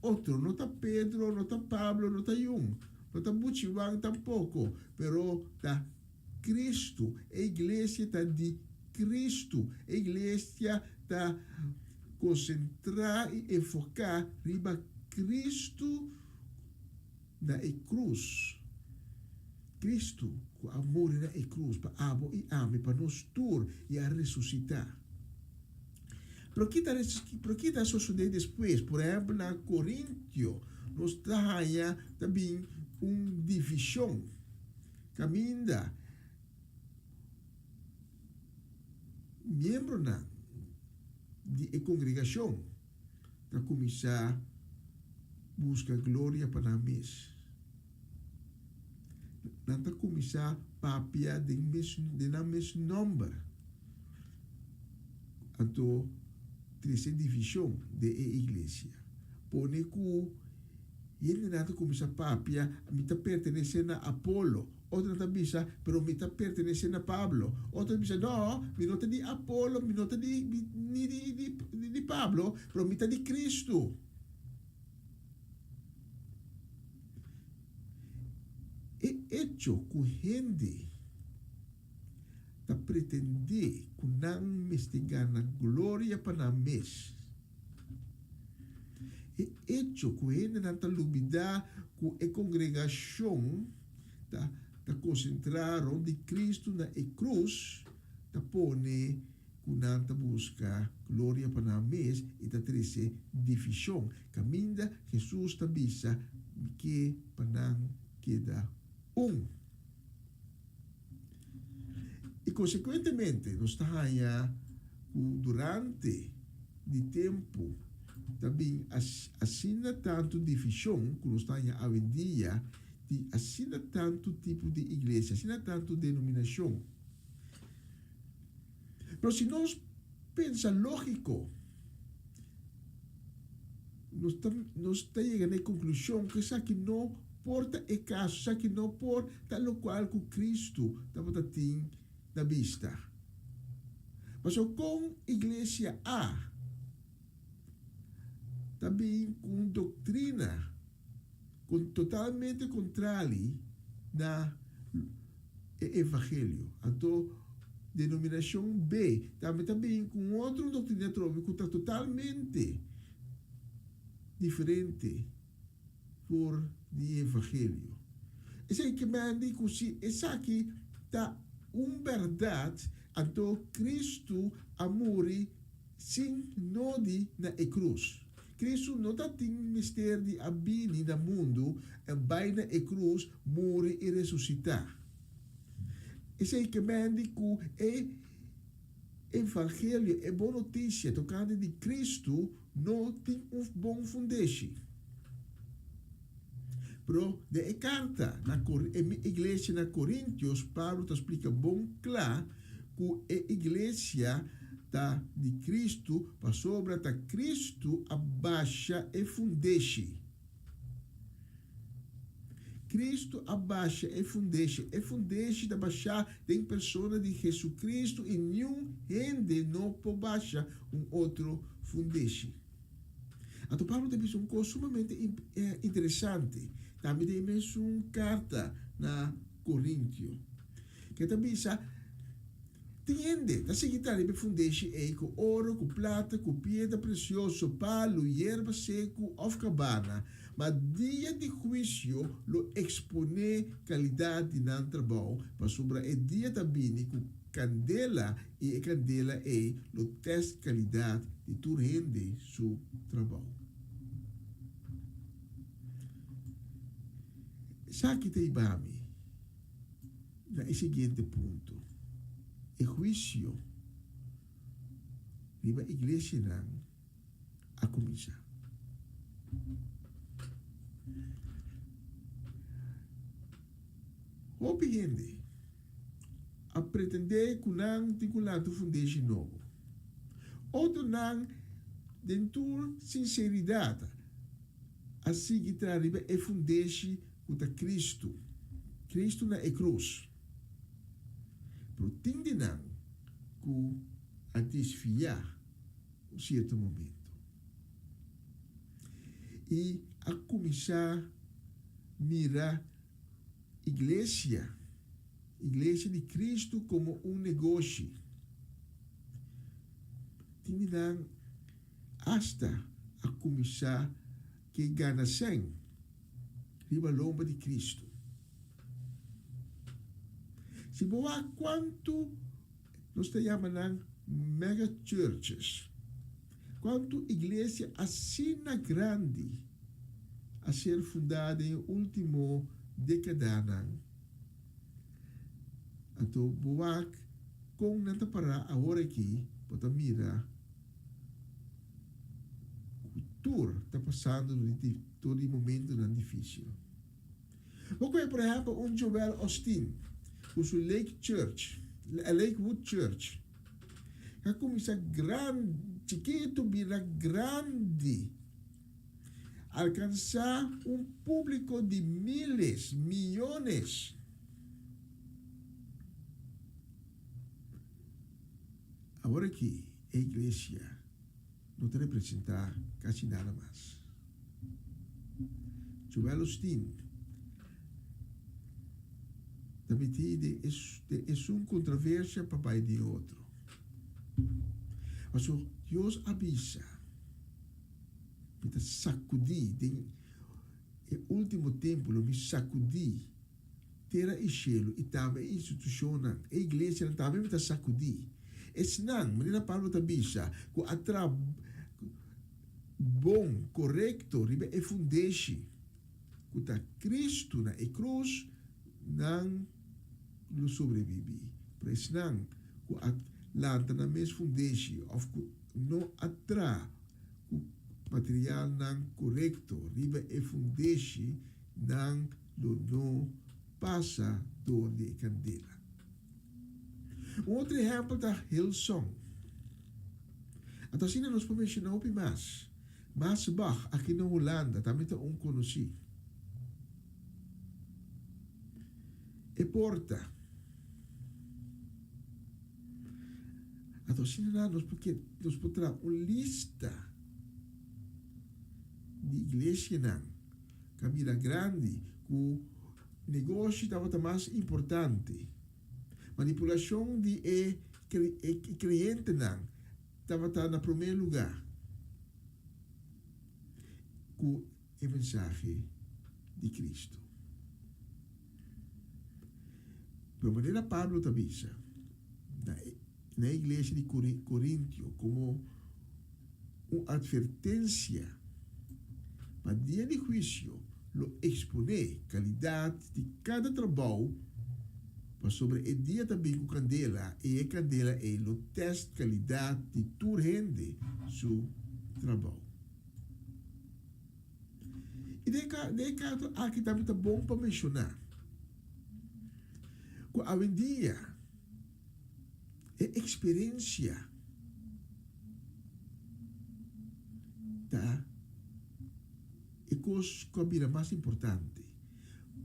outro, não está Pedro, não está Pablo, não está não está Buchiwang tampouco, pero está Cristo. A igreja está de Cristo. A igreja está concentrar e enfocar riba Cristo na cruz. Cristo, com amor na cruz, para amo e ame, para nos tur e a ressuscitar. Pero que está sucedendo depois? Por exemplo, na Coríntio, nós temos também divisão. Caminha membro de congregação para começar a buscar glória para a mesa. Não está começar a papia de na mesmo número. Então, três divisão da igreja. Pone que ele não está começar a papia, me está pertencendo a Apolo. Outra está bisa, pero me está pertencendo a Pablo. Outra bisa, no, me não está de Apolo, me não está de Pablo, pero me está de Cristo. E hecho que gente está pretender que não me estigar na glória para a mesa. E hecho que gente não está lubida que a congregação está ta concentrar onde Cristo na cruz ta pone kunanta busca glória para a mes e ta trece divisão. Caminda Jesus ta bisa que para queda E consequentemente, nós estamos durante o tempo também assina tanto divisão que nós estamos hoje em dia, assina tanto tipo de igreja, assina tanto denominação. Mas se nós pensamos lógico, nós estamos chegando à conclusão que isso aqui não porta é caso, isso aqui não porta tal qual que Cristo estava tendo na vista. Mas com a igreja A, também com doutrina totalmente contrária na evangelho. Então, denominação B, também com outra doutrina que está totalmente diferente por o evangelho. Isso é que me diz que essa aqui está verdade, então Cristo amore sem nodi na cruz. Cristo não tem mistério de abini no mundo, e vai na cruz, morre e ressuscitar. Isso é que me diz que o evangelho é boa notícia, tocando de Cristo não tem bom fundamento. Pero de carta na igreja na Coríntios, Paulo explica bom claro que a igreja de Cristo, para sobre a Cristo abaixa e fundeixe. Cristo abaixa e fundeixe. E fundeixe da baixar tem pessoa de Jesus Cristo e nenhum rende não pode baixar outro fundeixe. Então Paulo tem uma coisa sumamente interessante. Também tem uma carta na Coríntios, que também entende, a secretária de fundeixe é com ouro, com prata, com pedra preciosa, palo, erva seco, ou cabana. Mas dia de juízo, lo expone qualidade de trabalho, mas sobre o dia também com candela, e a candela é o teste qualidade de tu rende seu trabalho. Sabe que ibami no seguinte ponto. O juízo riba igreja não a começar. O gente a pretender que não tem que fundar novo. Outro não dentro sinceridade a seguir riba e fundar contra Cristo. Cristo na cruz. Pero tende não que a desfiar um certo momento. E a começar a mirar igreja de Cristo como um negócio. Tende não hasta a começar que gana sem riba lomba de Cristo. Se boa quanto nós chamamos mega churches, quanto igreja assina grande a ser fundada em último década, então boa com nanta para agora aqui pode mirar o tour está passando de todo momento não difícil. Porque, por exemplo, Joel Austin, o seu Lakewood Church, que começa grande, chiquito, vira grande, alcançar público de miles, milhões. Agora que a igreja não te representa quase nada mais. Joel Austin também é uma controvérsia para pai de outro. Mas Deus avisa, me sacudi, no último tempo, me sacudi terra e cielo e também instituição, a igreja também está sacudir. É senão, maneira Paulo tabisa, que atra bom, correto, ribe e fundeixe, que está Cristo na cruz, não lo sobrevive. Por isso não, que lanta na mes fundeixe, ou que não atra o material não correto, ribe e fundeixe, não lo não passa dor de candela. Outro exemplo da Hillsong. Então, assim, nós podemos mencionar o mais. Mas Bach, aqui na Holanda, também está conhecido. E porta. Então, assim, nós podemos ter uma lista de igrejas, Camila grande, que o negócio estava mais importante. Manipulação de cliente estava no primeiro lugar. Com o mensagem de Cristo. Por maneira Pablo tabisa na igreja de Coríntio como uma advertência para dia de juízo lo exponer qualidade de cada trabalho para sobre o dia também com candela e a candela é o teste qualidade de tu rende seu trabalho. E de caso aqui também está bom para mencionar que hoje em dia a experiência tá é coisa mais importante.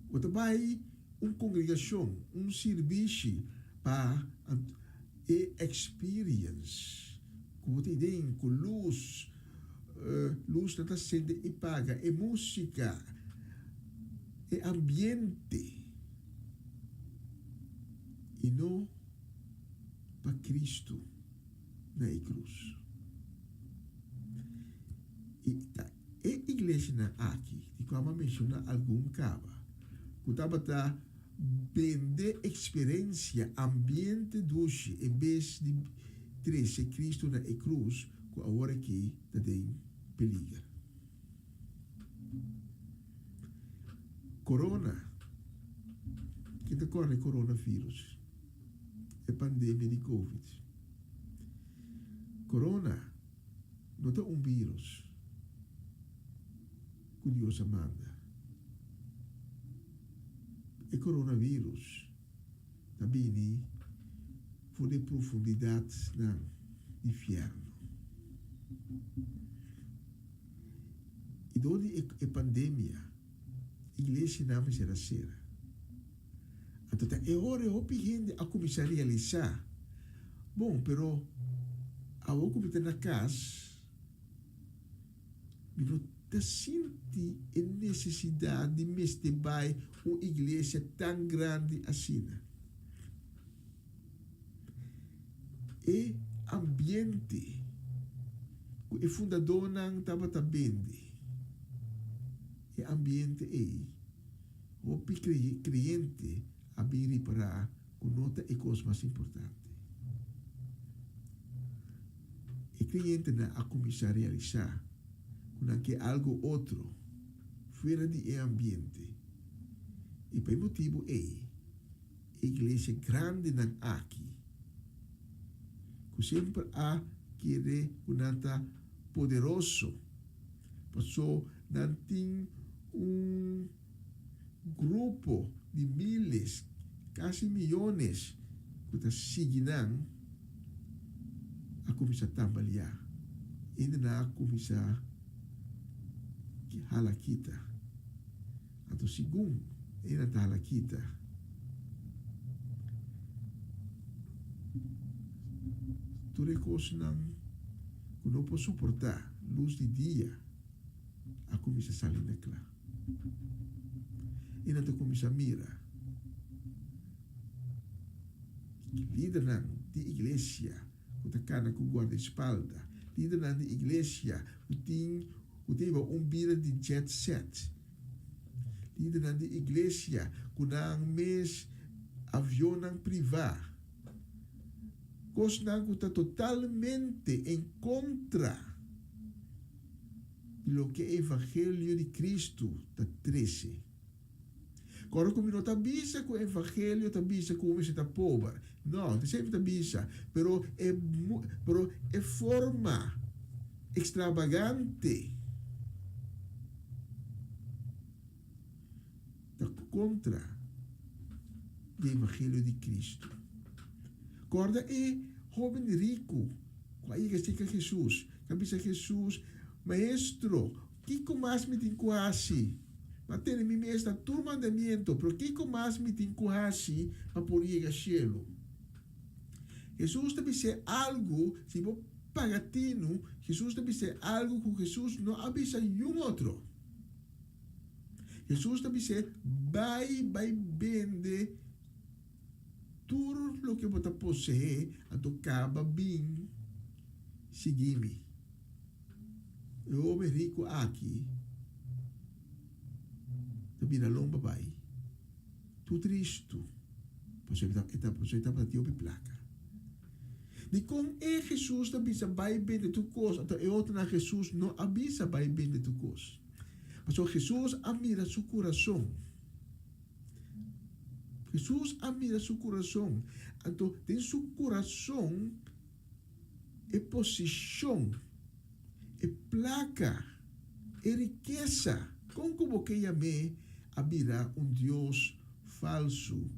Quando vai uma congregação, um serviço para a experience, como tem com luz não está sendo e paga, é música, é ambiente, e não para Cristo na cruz. E a igreja aqui, e como mencionar algum cava, que estava a vender experiência, ambiente doce, em vez de trazer Cristo na cruz, que agora aqui tem peligro. Corona, que está correndo coronavírus, é pandemia de Covid. Corona não é um vírus que Deus manda. E coronavírus também foi de profundidade do inferno. E onde a pandemia, a igreja não será cera. Então, é hora de a começar a realizar. Bom, pero a o cometer na casa, não está sente a necessidade de mestebar uma igreja tão grande assim. E ambiente, o fundador não estava bem. E ambiente é o cliente a vir para com nota é coisa mais importante. O cliente não a começar a realizar que algo outro fora de ambiente. E por motivo a igreja grande não aqui, que sempre há querer nanta poderoso, passou não tem grupo de miles, quase milhões, que está seguindo a começar a trabalhar. Ainda não a começar a halakita. Então, segundo, ainda está halakita. Toda coisa não pode suportar luz de dia, a começar a sair daquela. E não começa a mirar. Líder de igreja, que está com guarda-espalda, líder de igreja, que tem uma vida de jet set, líder na igreja, kunang mes avião privado. Coisa que está totalmente em contra de lo que o Evangelho de Cristo está 13. Agora, como não está bisa com o Evangelho, está bisa com o homem está pobre. Não, está sempre está bisa. Pero é forma extravagante. Está contra o Evangelho de Cristo. Acorda é jovem rico. Aí que chega Jesus. Cabeça Jesus, maestro, que mais me tem quase? Mas tem mi mestra todo mandamento, pero que mais me tem quase para poder ir ao cielo? Jesus também dizer algo, se vou pagatino, Jesus também dizer algo que Jesus não avisa nenhum outro. Jesus também dizer, vai vender tudo o que você possui, a tocava bem, seguir-me. O homem rico aqui, também na lomba vai, tu triste, você está para ti o placa. De como é Jesus também vai vender tu coisa, então é outro na Jesus não avisa vai vender tu coisa. Mas Jesus admira seu coração. Jesus admira seu coração. Então, tem seu coração é posição, é placa, é riqueza. Como que me admira Deus falso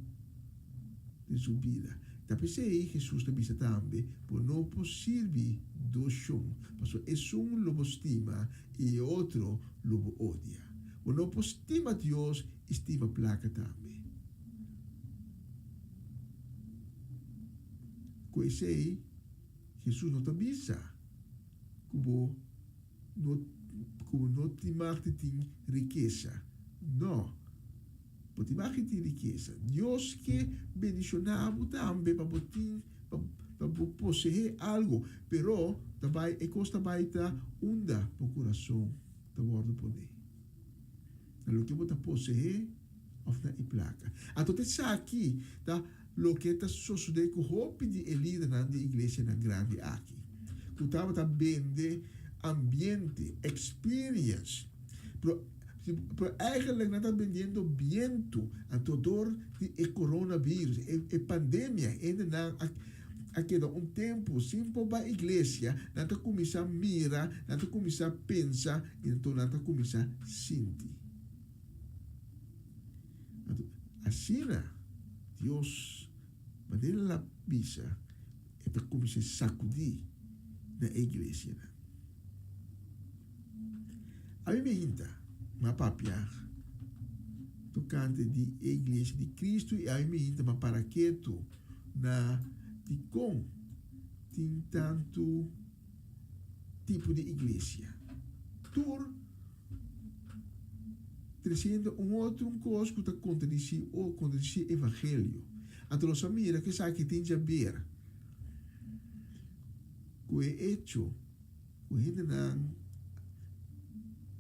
de sua vida. Tapi sei Jesus também também, por não possível do chão. Mas é lobo estima e outro lobo odia. Por não estima Deus, estima placa também. Conhecei, Jesus não te avisa, como não te marketing riqueza. Não. Porque marketing riqueza. Deus que bendicionava também para possuir algo, pero também é costa baita unda para o coração da bordo poder. No que você possuir, of na placa. Então, está aqui, tá? Lo que está sucedendo com o hope de líder na igreja na grande aqui. Que estava também de ambiente, experience. Pero eigenlijk não está vendendo viento a todo o coronavírus, a pandemia, ainda não aqui tempo simples para a igreja, não está começar a mirar, não está começar a pensar, então não está começar a sentir. Assim, Deus, maneira la bisa, está começando a sacudir na igreja. A mim me inta, ma papia, tocante de igreja de Cristo, e a mim me inta, ma paraqueto, na de com tem tanto tipo de igreja. Tur trazendo outro coisa que está contradizer o evangelho. Então, nós mira que sabe que tem que ver com o hecho, com o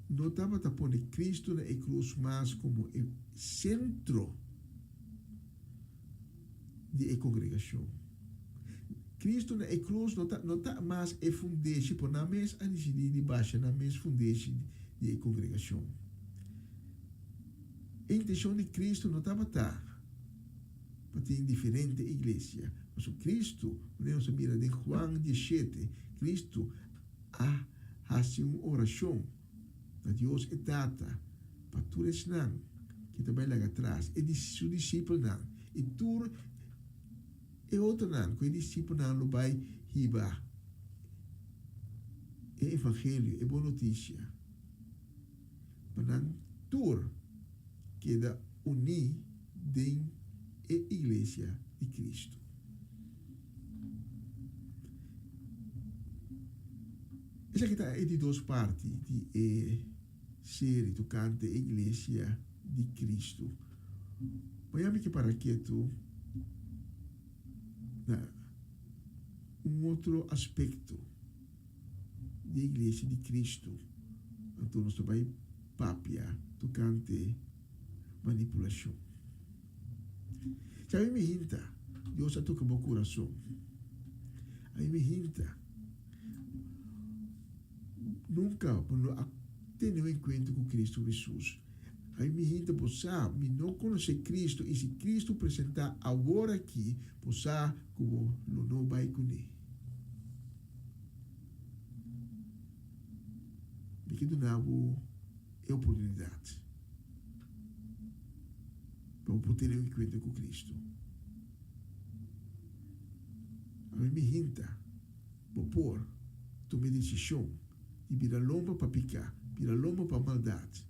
não estava a pôr Cristo na cruz mais como o centro da congregação. Cristo na cruz não está mais a fundeixe, por na mesma a de baixo, na mesma fundeixe da congregação. A intenção de Cristo não estava para ter diferente igreja. Mas o Cristo, quando nós mira de Juan 17, Cristo faz uma oração a Deus é data para todos nós que também lá atrás e de seus discípulos não e tur e outro não que o discípulo não lo vai riba é evangelho é boa notícia para não tur queda unir dentro da igreja de Cristo. Essa aqui está de duas partes de série tocante a igreja de Cristo. Mas que para que tu outro aspecto da igreja de Cristo. Então nós vai papia tocante manipulação. Sabe, me hinta, Deus já toca meu coração. Aí me hinta, nunca ter um encontro com Cristo Jesus. Aí me hinta, você não conhecer Cristo, e se Cristo apresentar agora aqui, você como não vai conhecer. Porque do nabo é oportunidade para poder ter um encontro com Cristo. Aí me hinta, vou pôr, tomar decisão de virar lomba para picar, virar lomba para maldade.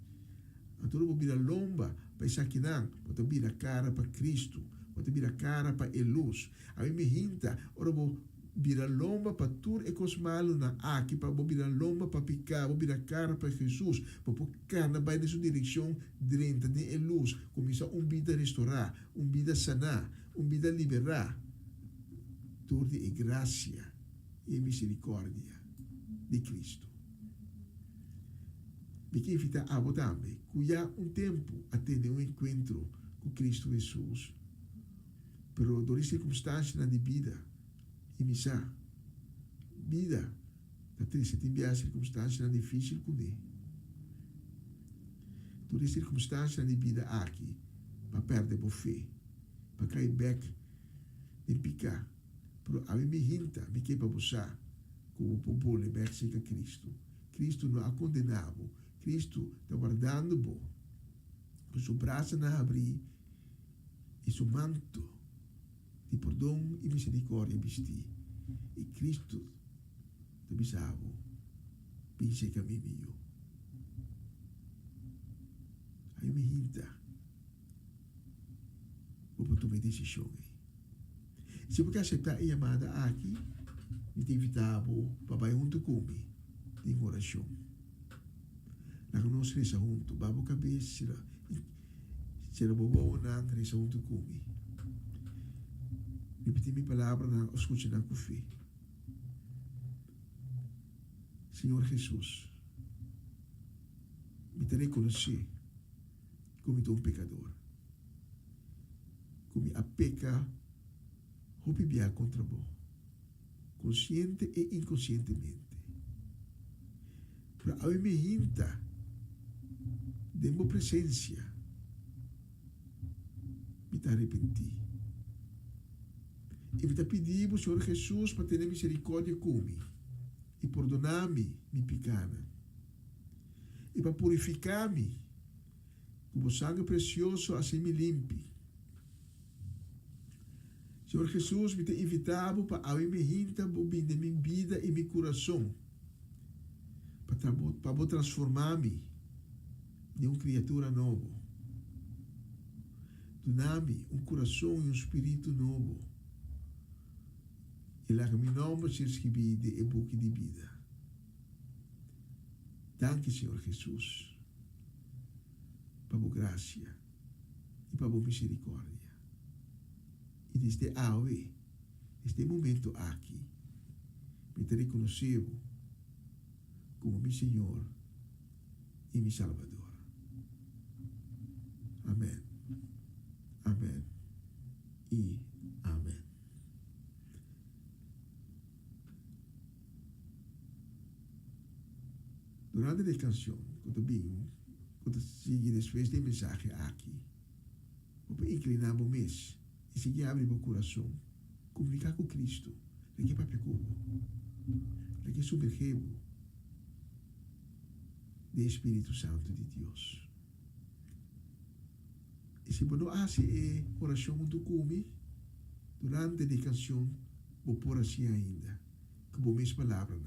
Então vou virar lomba para isso aqui não, vou virar cara para Cristo, vou virar cara para a luz. Aí me hinta, ora vou virar lomba para tudo e coisas malas na aqui, para vou virar lomba para picar, vou virar cara para Jesus, vou pôr carne vai nessa direção dentro de luz, começar vida restaurar, vida sanar, vida liberar. Tudo é graça e misericórdia de Cristo. Porque invita a também, cuidar tempo a ter um encontro com Cristo Jesus. Pero durante circunstâncias na vida, e misa, vida, está triste, tem circunstâncias difíceis com ele. Durante circunstâncias na vida aqui, para perder a fé, para cair back, de picar. Pero a mim me hinta, me que para você, como o povo de Cristo. Cristo não é condenado. Cristo está guardando bom. Com seu braço na abrir e seu manto de perdão e misericórdia vestir. E Cristo te bisavo, pense que a mim meu. Aí me hinta, vou tomar decisão. Se você aceitar a chamada aqui, me te invitavo para junto comigo em oração. Na nossa reza junto, babo cabeça, será bobo na reza junto comigo. Repetir minha palavra na escuta na fé. Senhor Jesus, me te reconhecer como um pecador, como a peca roubia contra vós, consciente e inconscientemente. Para a me hinta de minha presença, me te arrependi. E me te pedi, Senhor Jesus, para ter misericórdia comigo e perdonar-me minha pecado. E para purificar-me com o sangue precioso, assim me limpe. Senhor Jesus, me te invitava para a me hinta de minha vida e meu coração, para transformar-me em uma criatura nova. Donar-me coração e espírito novo. E lá que meu nome se escreve em book de vida. Danke, Senhor Jesus, para a graça e para a misericórdia. E desde hoje, este momento aqui, me te reconheço como meu Senhor e meu Salvador. Amém. Amém. E amém. Durante a canção, quando sigo depois da mensagem aqui, vou inclinar o mês e seguir abrir meu coração, comunicar com Cristo, daqui para Pecobo, daqui submergebo do Espírito Santo de Deus. E se você não hace oração junto comigo, durante a canção, vou pôr assim ainda, que vou minhas palavras,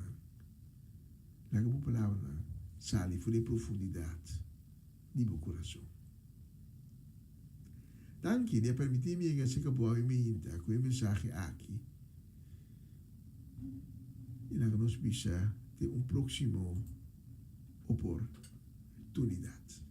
que vou palavras, sale por a profundidade de meu coração. Danke, de permitir-me que se acabou a minha com a mensagem aqui. E lá que nós precisamos ter próximo oportunidade.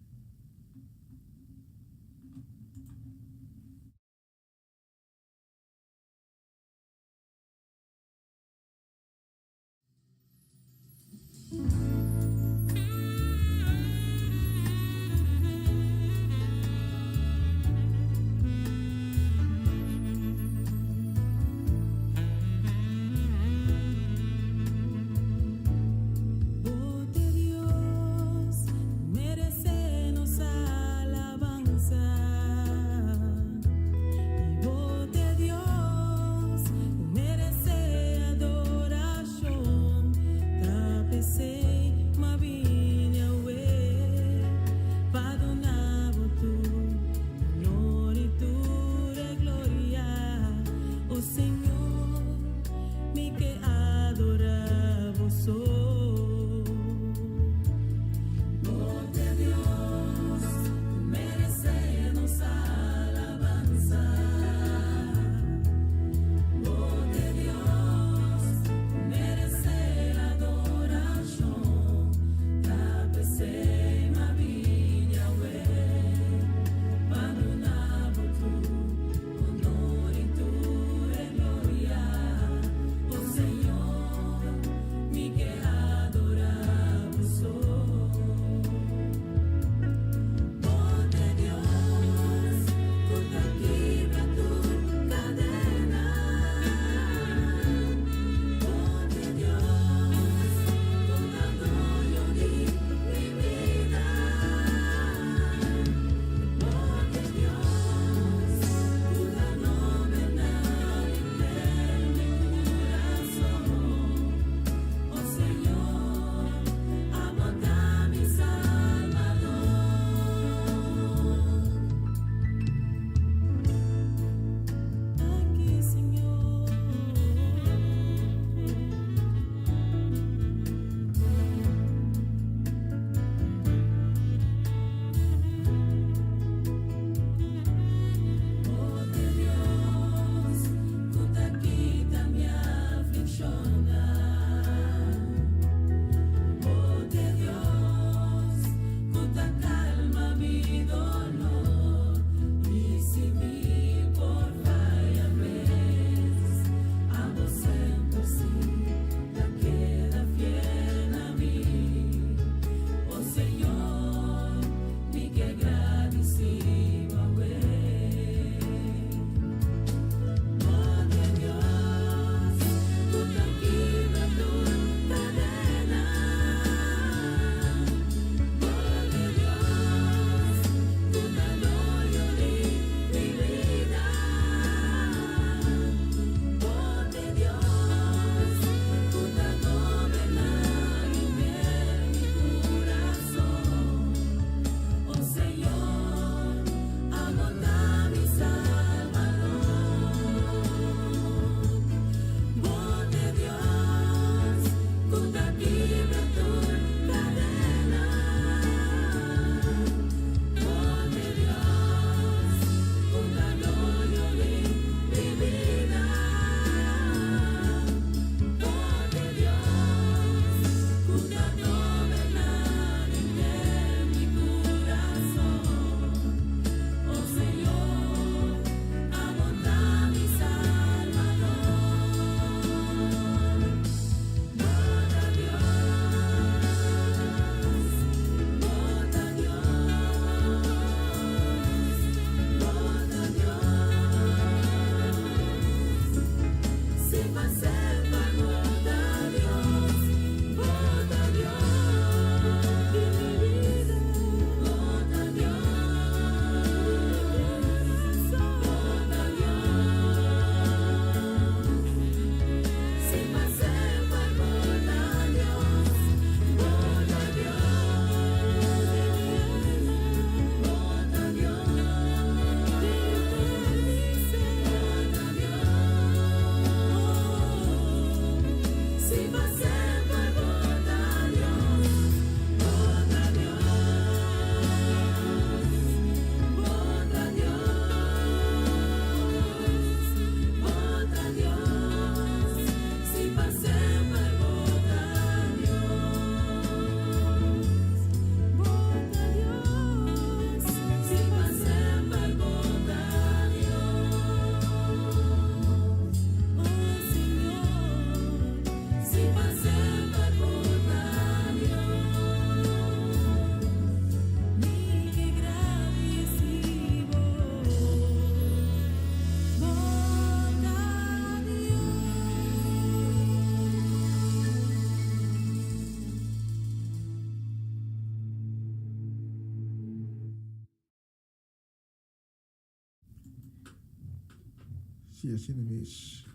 Si así no es,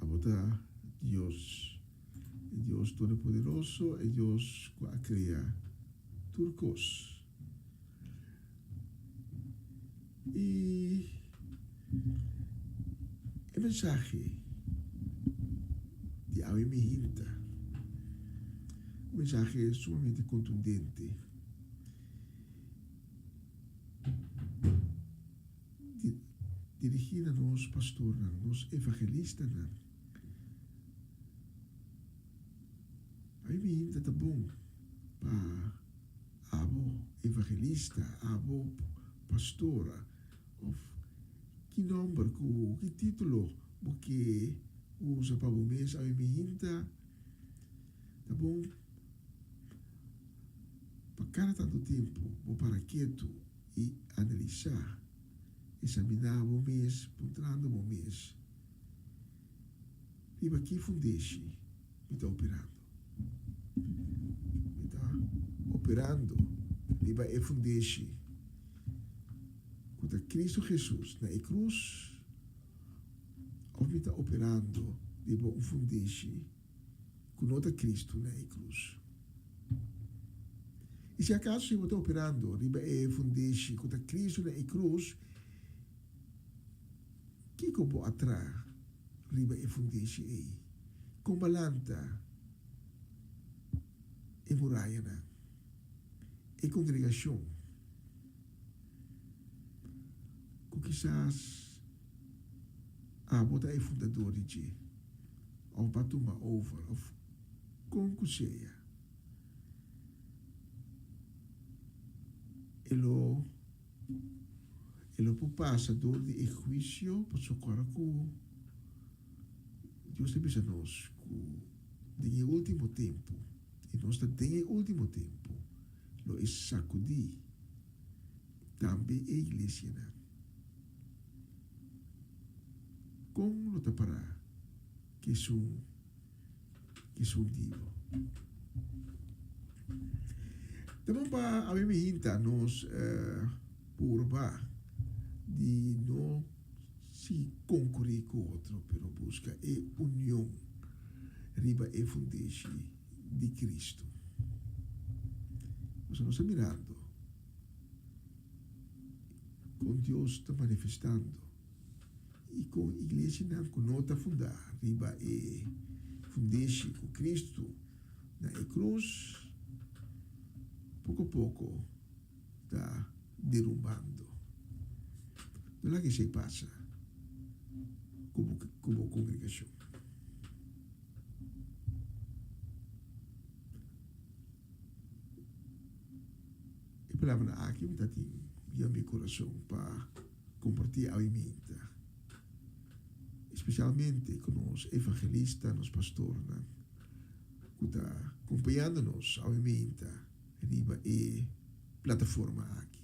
abota Dios, el Dios Todopoderoso, el Dios que crea turcos. Y el mensaje de Ave Mijinta, un mensaje sumamente contundente, dirigida a los pastores, a los evangelistas. Ave Mijinta está bom para abo evangelista, abo pastora, of que nombre, que título, porque usa para o mês Ave Mijinta, tá bom? Para cada tanto tempo, vou para quieto e analisar, examinar o mês, ponderando o mês. E aqui fundeixe, me está operando. Me está operando, e vai fundeixe. Quando Cristo Jesus na cruz, ou me está operando, e vai fundeixe, com outra Cristo na cruz. E se acaso se está operando, riba e fundeixe, com Cristo na cruz, que como atrás, riba e fundeixe aí, com balanta, e muralha na, e congregação, com quizás a bota e fundador de, ao patuma over, of com cuseia, elo passador de juízo por socorrer que Deus te pisa nós que no último tempo e nós tem o último tempo lo é sacudir também a igreja com lo tapará que são divo. Também para a Mijinta nos purba de não se concorrer com o outro, pero busca a união riba e fundeixe de Cristo. Nós estamos mirando com Deus está manifestando e com a igreja não com nota fundar riba e fundeixe com Cristo na cruz, pouco a pouco está derrubando. Não é que se passa como congregação. E a palavra aqui me está em meu coração para compartilhar a minha, especialmente com os evangelistas, os pastores, que estão acompanhando-nos a minha riba e plataforma aqui.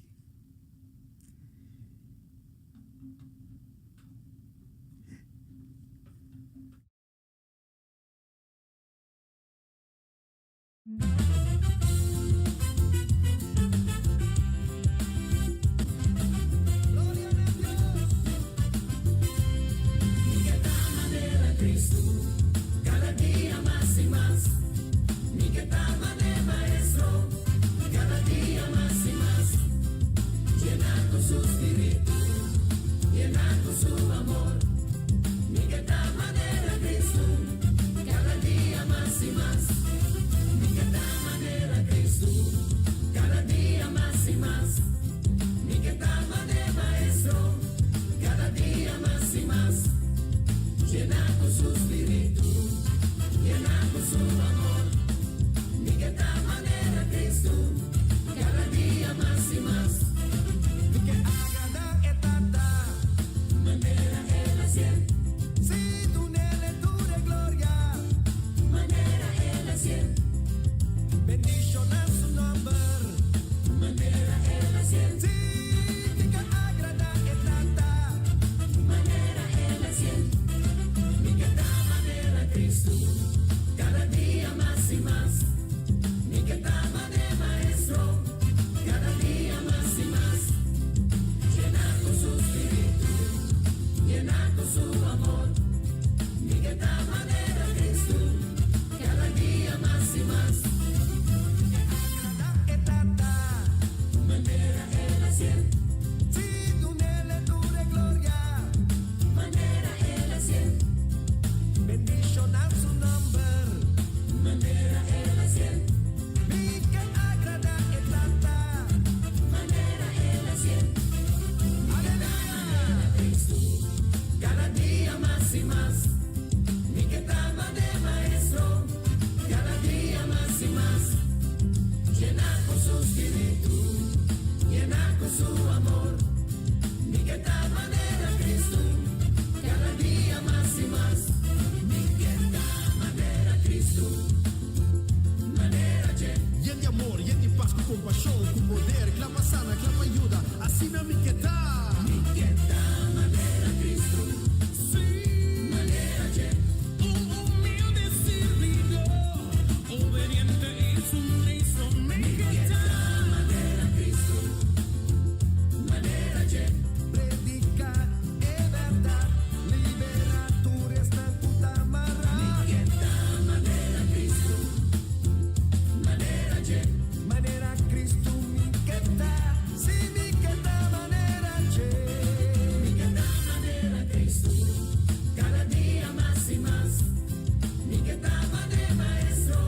poder, clapa sana, clapa ayuda. Así me amiqueta. Amiqueta, manera Cristo. Sí, manera je. Un humilde servidor, obediente y sumiso. Amiqueta, manera Cristo. Manera je. Predica es verdad, liberatura está en tu tamarra. Amiqueta, manera Cristo. Manera je. Manera Cristo, miqueta. Sí, miqueta, manera je. Miqueta, manera Cristo. Cada día más y más. Miqueta, manera maestro.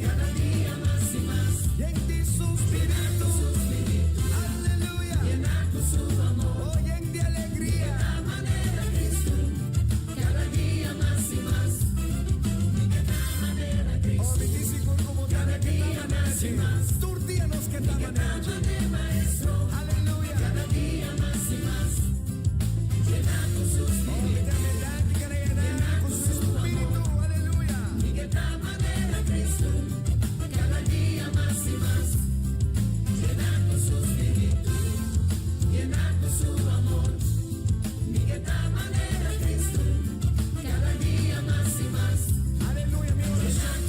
Cada día más y más. Y en ti su espíritu. Aleluya. Llena con su amor. Hoy en día alegría. Miqueta, manera Cristo. Cada día más y más. Miqueta, manera Cristo. Cada día más y más. Turdianos que ta manera maestro. Aleluya. Cada día más y más. Llena con su espíritu. Llena con su espíritu. Aleluya. Miqueta, manera Cristo. Cada día más y más. Llena con su espíritu. Llena con su amor. Miqueta, manera Cristo. Cada día más y más. Aleluya, mi oración.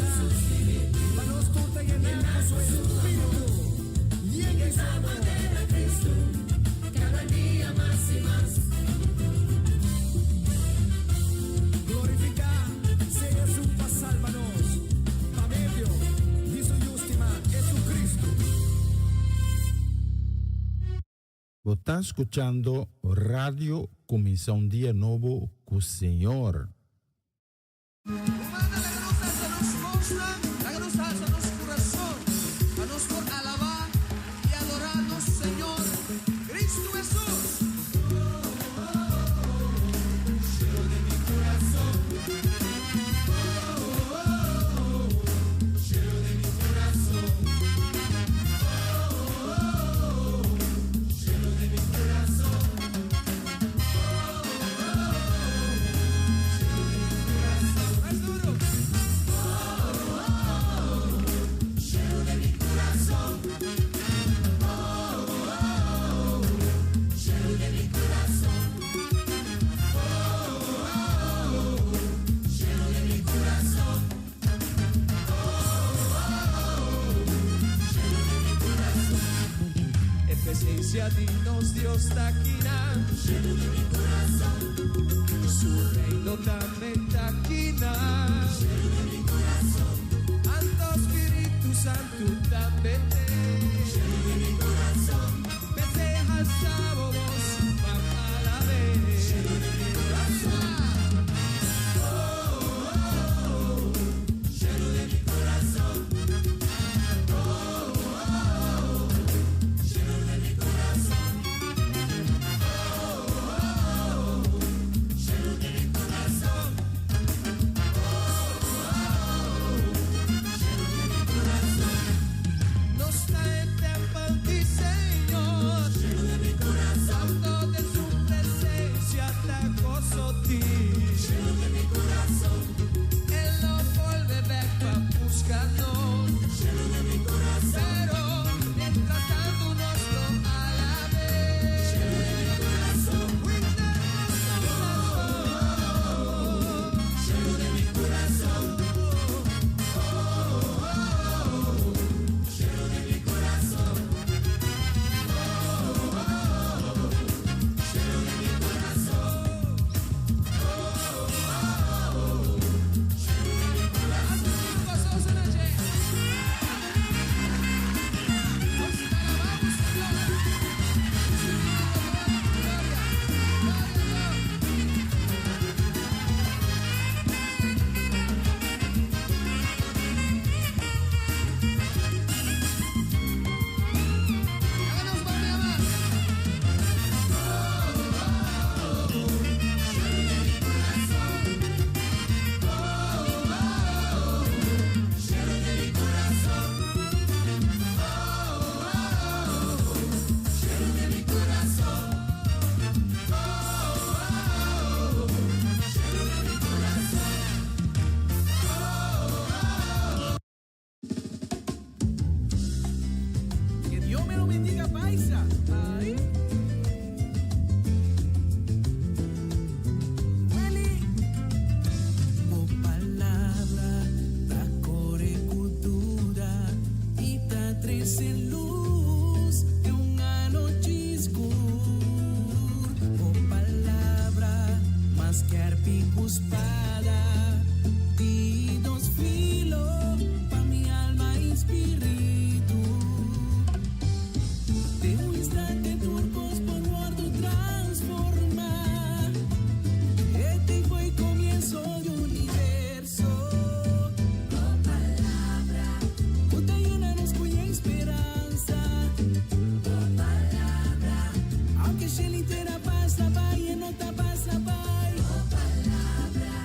Manos corta y llena con su espíritu. Y en esa manera Cristo. Cada día más y más. Glorifica, sea su paz, sálvanos. Pa' medio, dice última, Jesucristo. Você está escuchando Radio Começar um Dia Novo com o Senhor. Humana, la que nos hace nos consta, la que nos hace nos corazón, a nos por alabar y adorarnos, Señor, Cristo Jesús. Lleno de mi corazón. Lleno de mi corazón. Lleno de mi corazón. Más duro. Lleno de mi corazón. Lleno de mi corazón. Lleno de mi corazón. Lleno de mi corazón. En presencia dignos Dios taquina. Lleno de mi corazón. Su reino también taquina. Lleno de mi corazón. Santo Espíritu Santo también. Lleno de mi corazón. Me deja el sábado para la vez. Lleno de mi corazón. Lleno de mi corazón. Lleno de mi corazón. Lleno de mi corazón. Lleno de mi corazón. Aisa, ahí. O palabra da core cultura e da trece luz de un anoche escuro. O palabra más que arpico espada de dos filos pa mi alma y espíritu. De un instante turcos por guardo transformar. Este fue el comienzo de un universo. Oh palabra, puta llena-nos com esperança. Oh palabra, aunque se inteira passa, vai e não tá passa, vai. Oh palabra,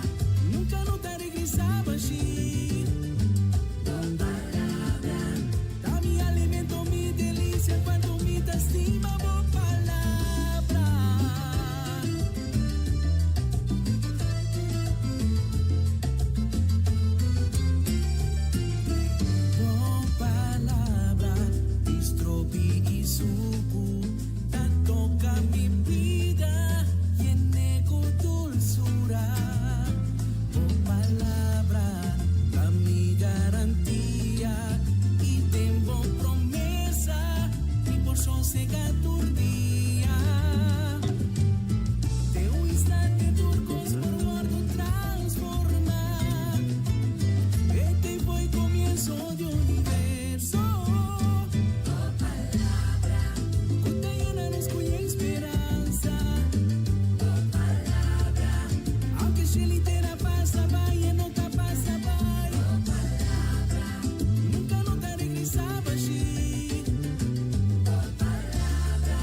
nunca não tá regressava assim. Oh palabra, dá mi alimento, mi delícia, quando me dá estima. Oh palabra. Oh palabra, distropi y suco, ta toca mi vida y nego dulzura. Oh palabra, da mi garantía y tengo promesa, mi porción se día. De un instante turcos por guardo transformar. Este fue el comienzo de un universo. Oh palabra, puta llena-nos com esperança. Oh palabra, aunque se inteira passa, vai e não tá passa, vai. Oh palabra, nunca não tá regressava assim. Oh palabra,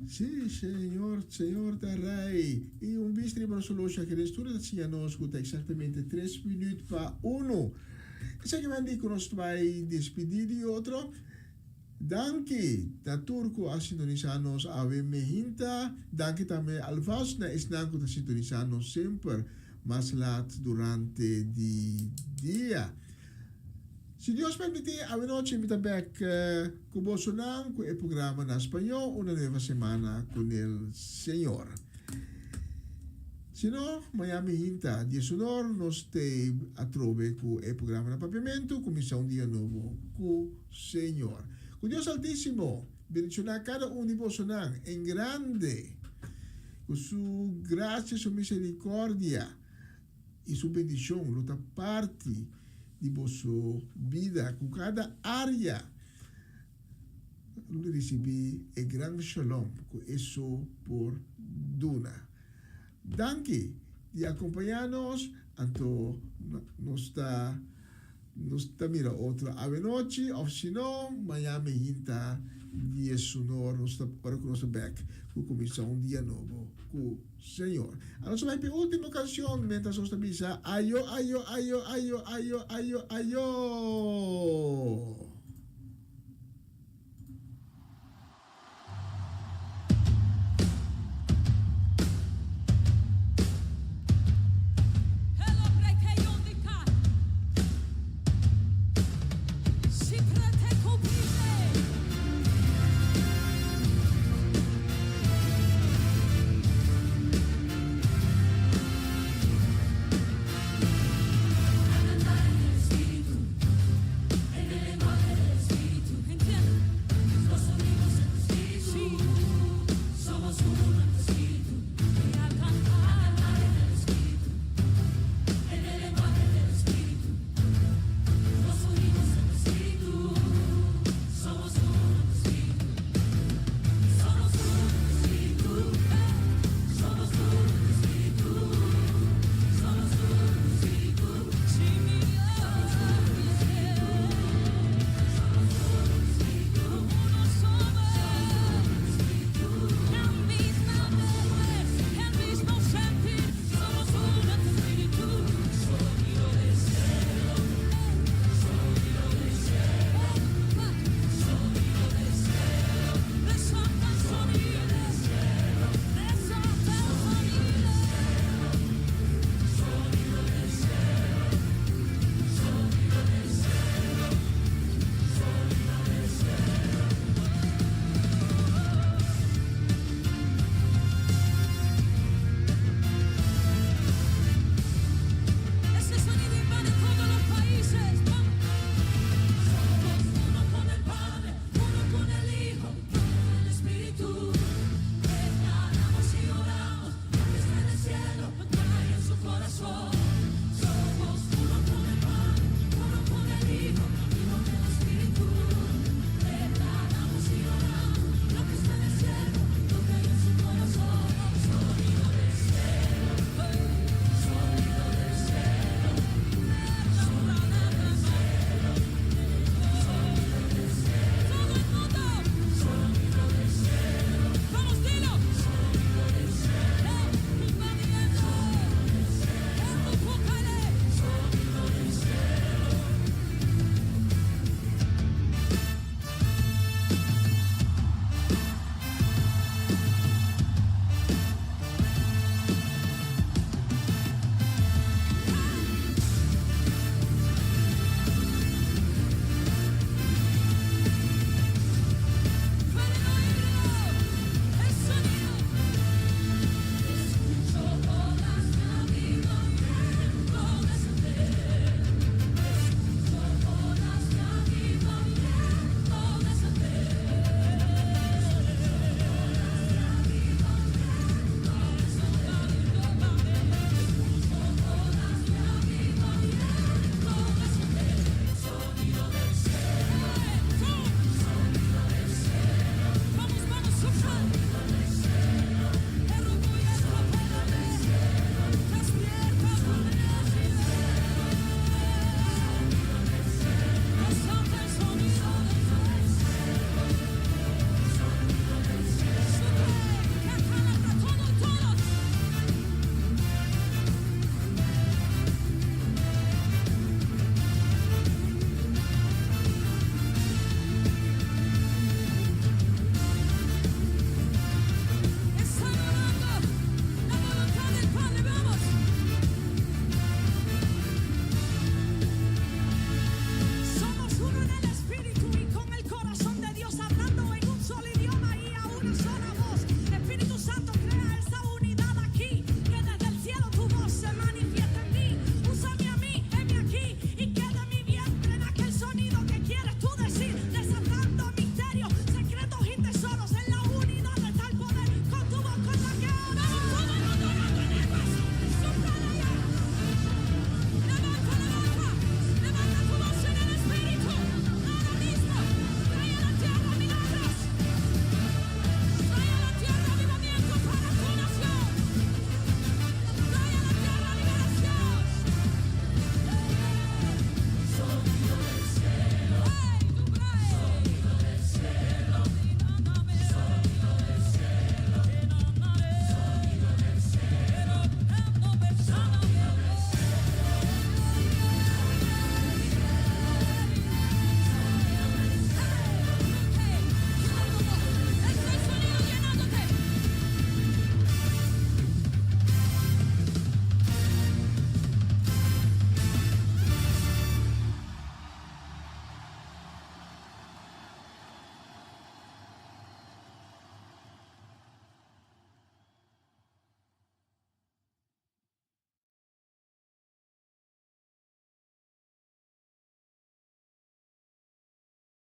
Sí, Senhor da Rei. E bistri para solution que restura da sia nos escuta exatamente 3 minutos para 1. Essa que mandi que nós vai despedir de outro. Danke, da turco a sintonizanos ave mehinta. Danke também alvas na isnanco da sintonizanos sempre, mas laat durante di dia. Si Dios permite, a noche invita back con Bolsonaro, con el programa en español, una nueva semana con el Señor. Si no, Miami Hinta, di sonor, nos te atrove con el programa de papiamento, comienza un día nuevo con Señor. Con Dios Altísimo, bendicionar cada uno de Bolsonaro en grande, con su gracia, su misericordia y su bendición, la otra parte de vossa vida, com cada área, receber o grande shalom, com isso por Duna. Danke de acompanhar-nos, então nos está mira outra ave noite, ou se não, Miami Hinta, dia sonoro, nos está para com nosso back, com começar um dia novo, com o Senhor. A nossa vai para a última canção, mientras nós estamos ayo, ayo, ayo, ayo, ayo, ayo, ayo.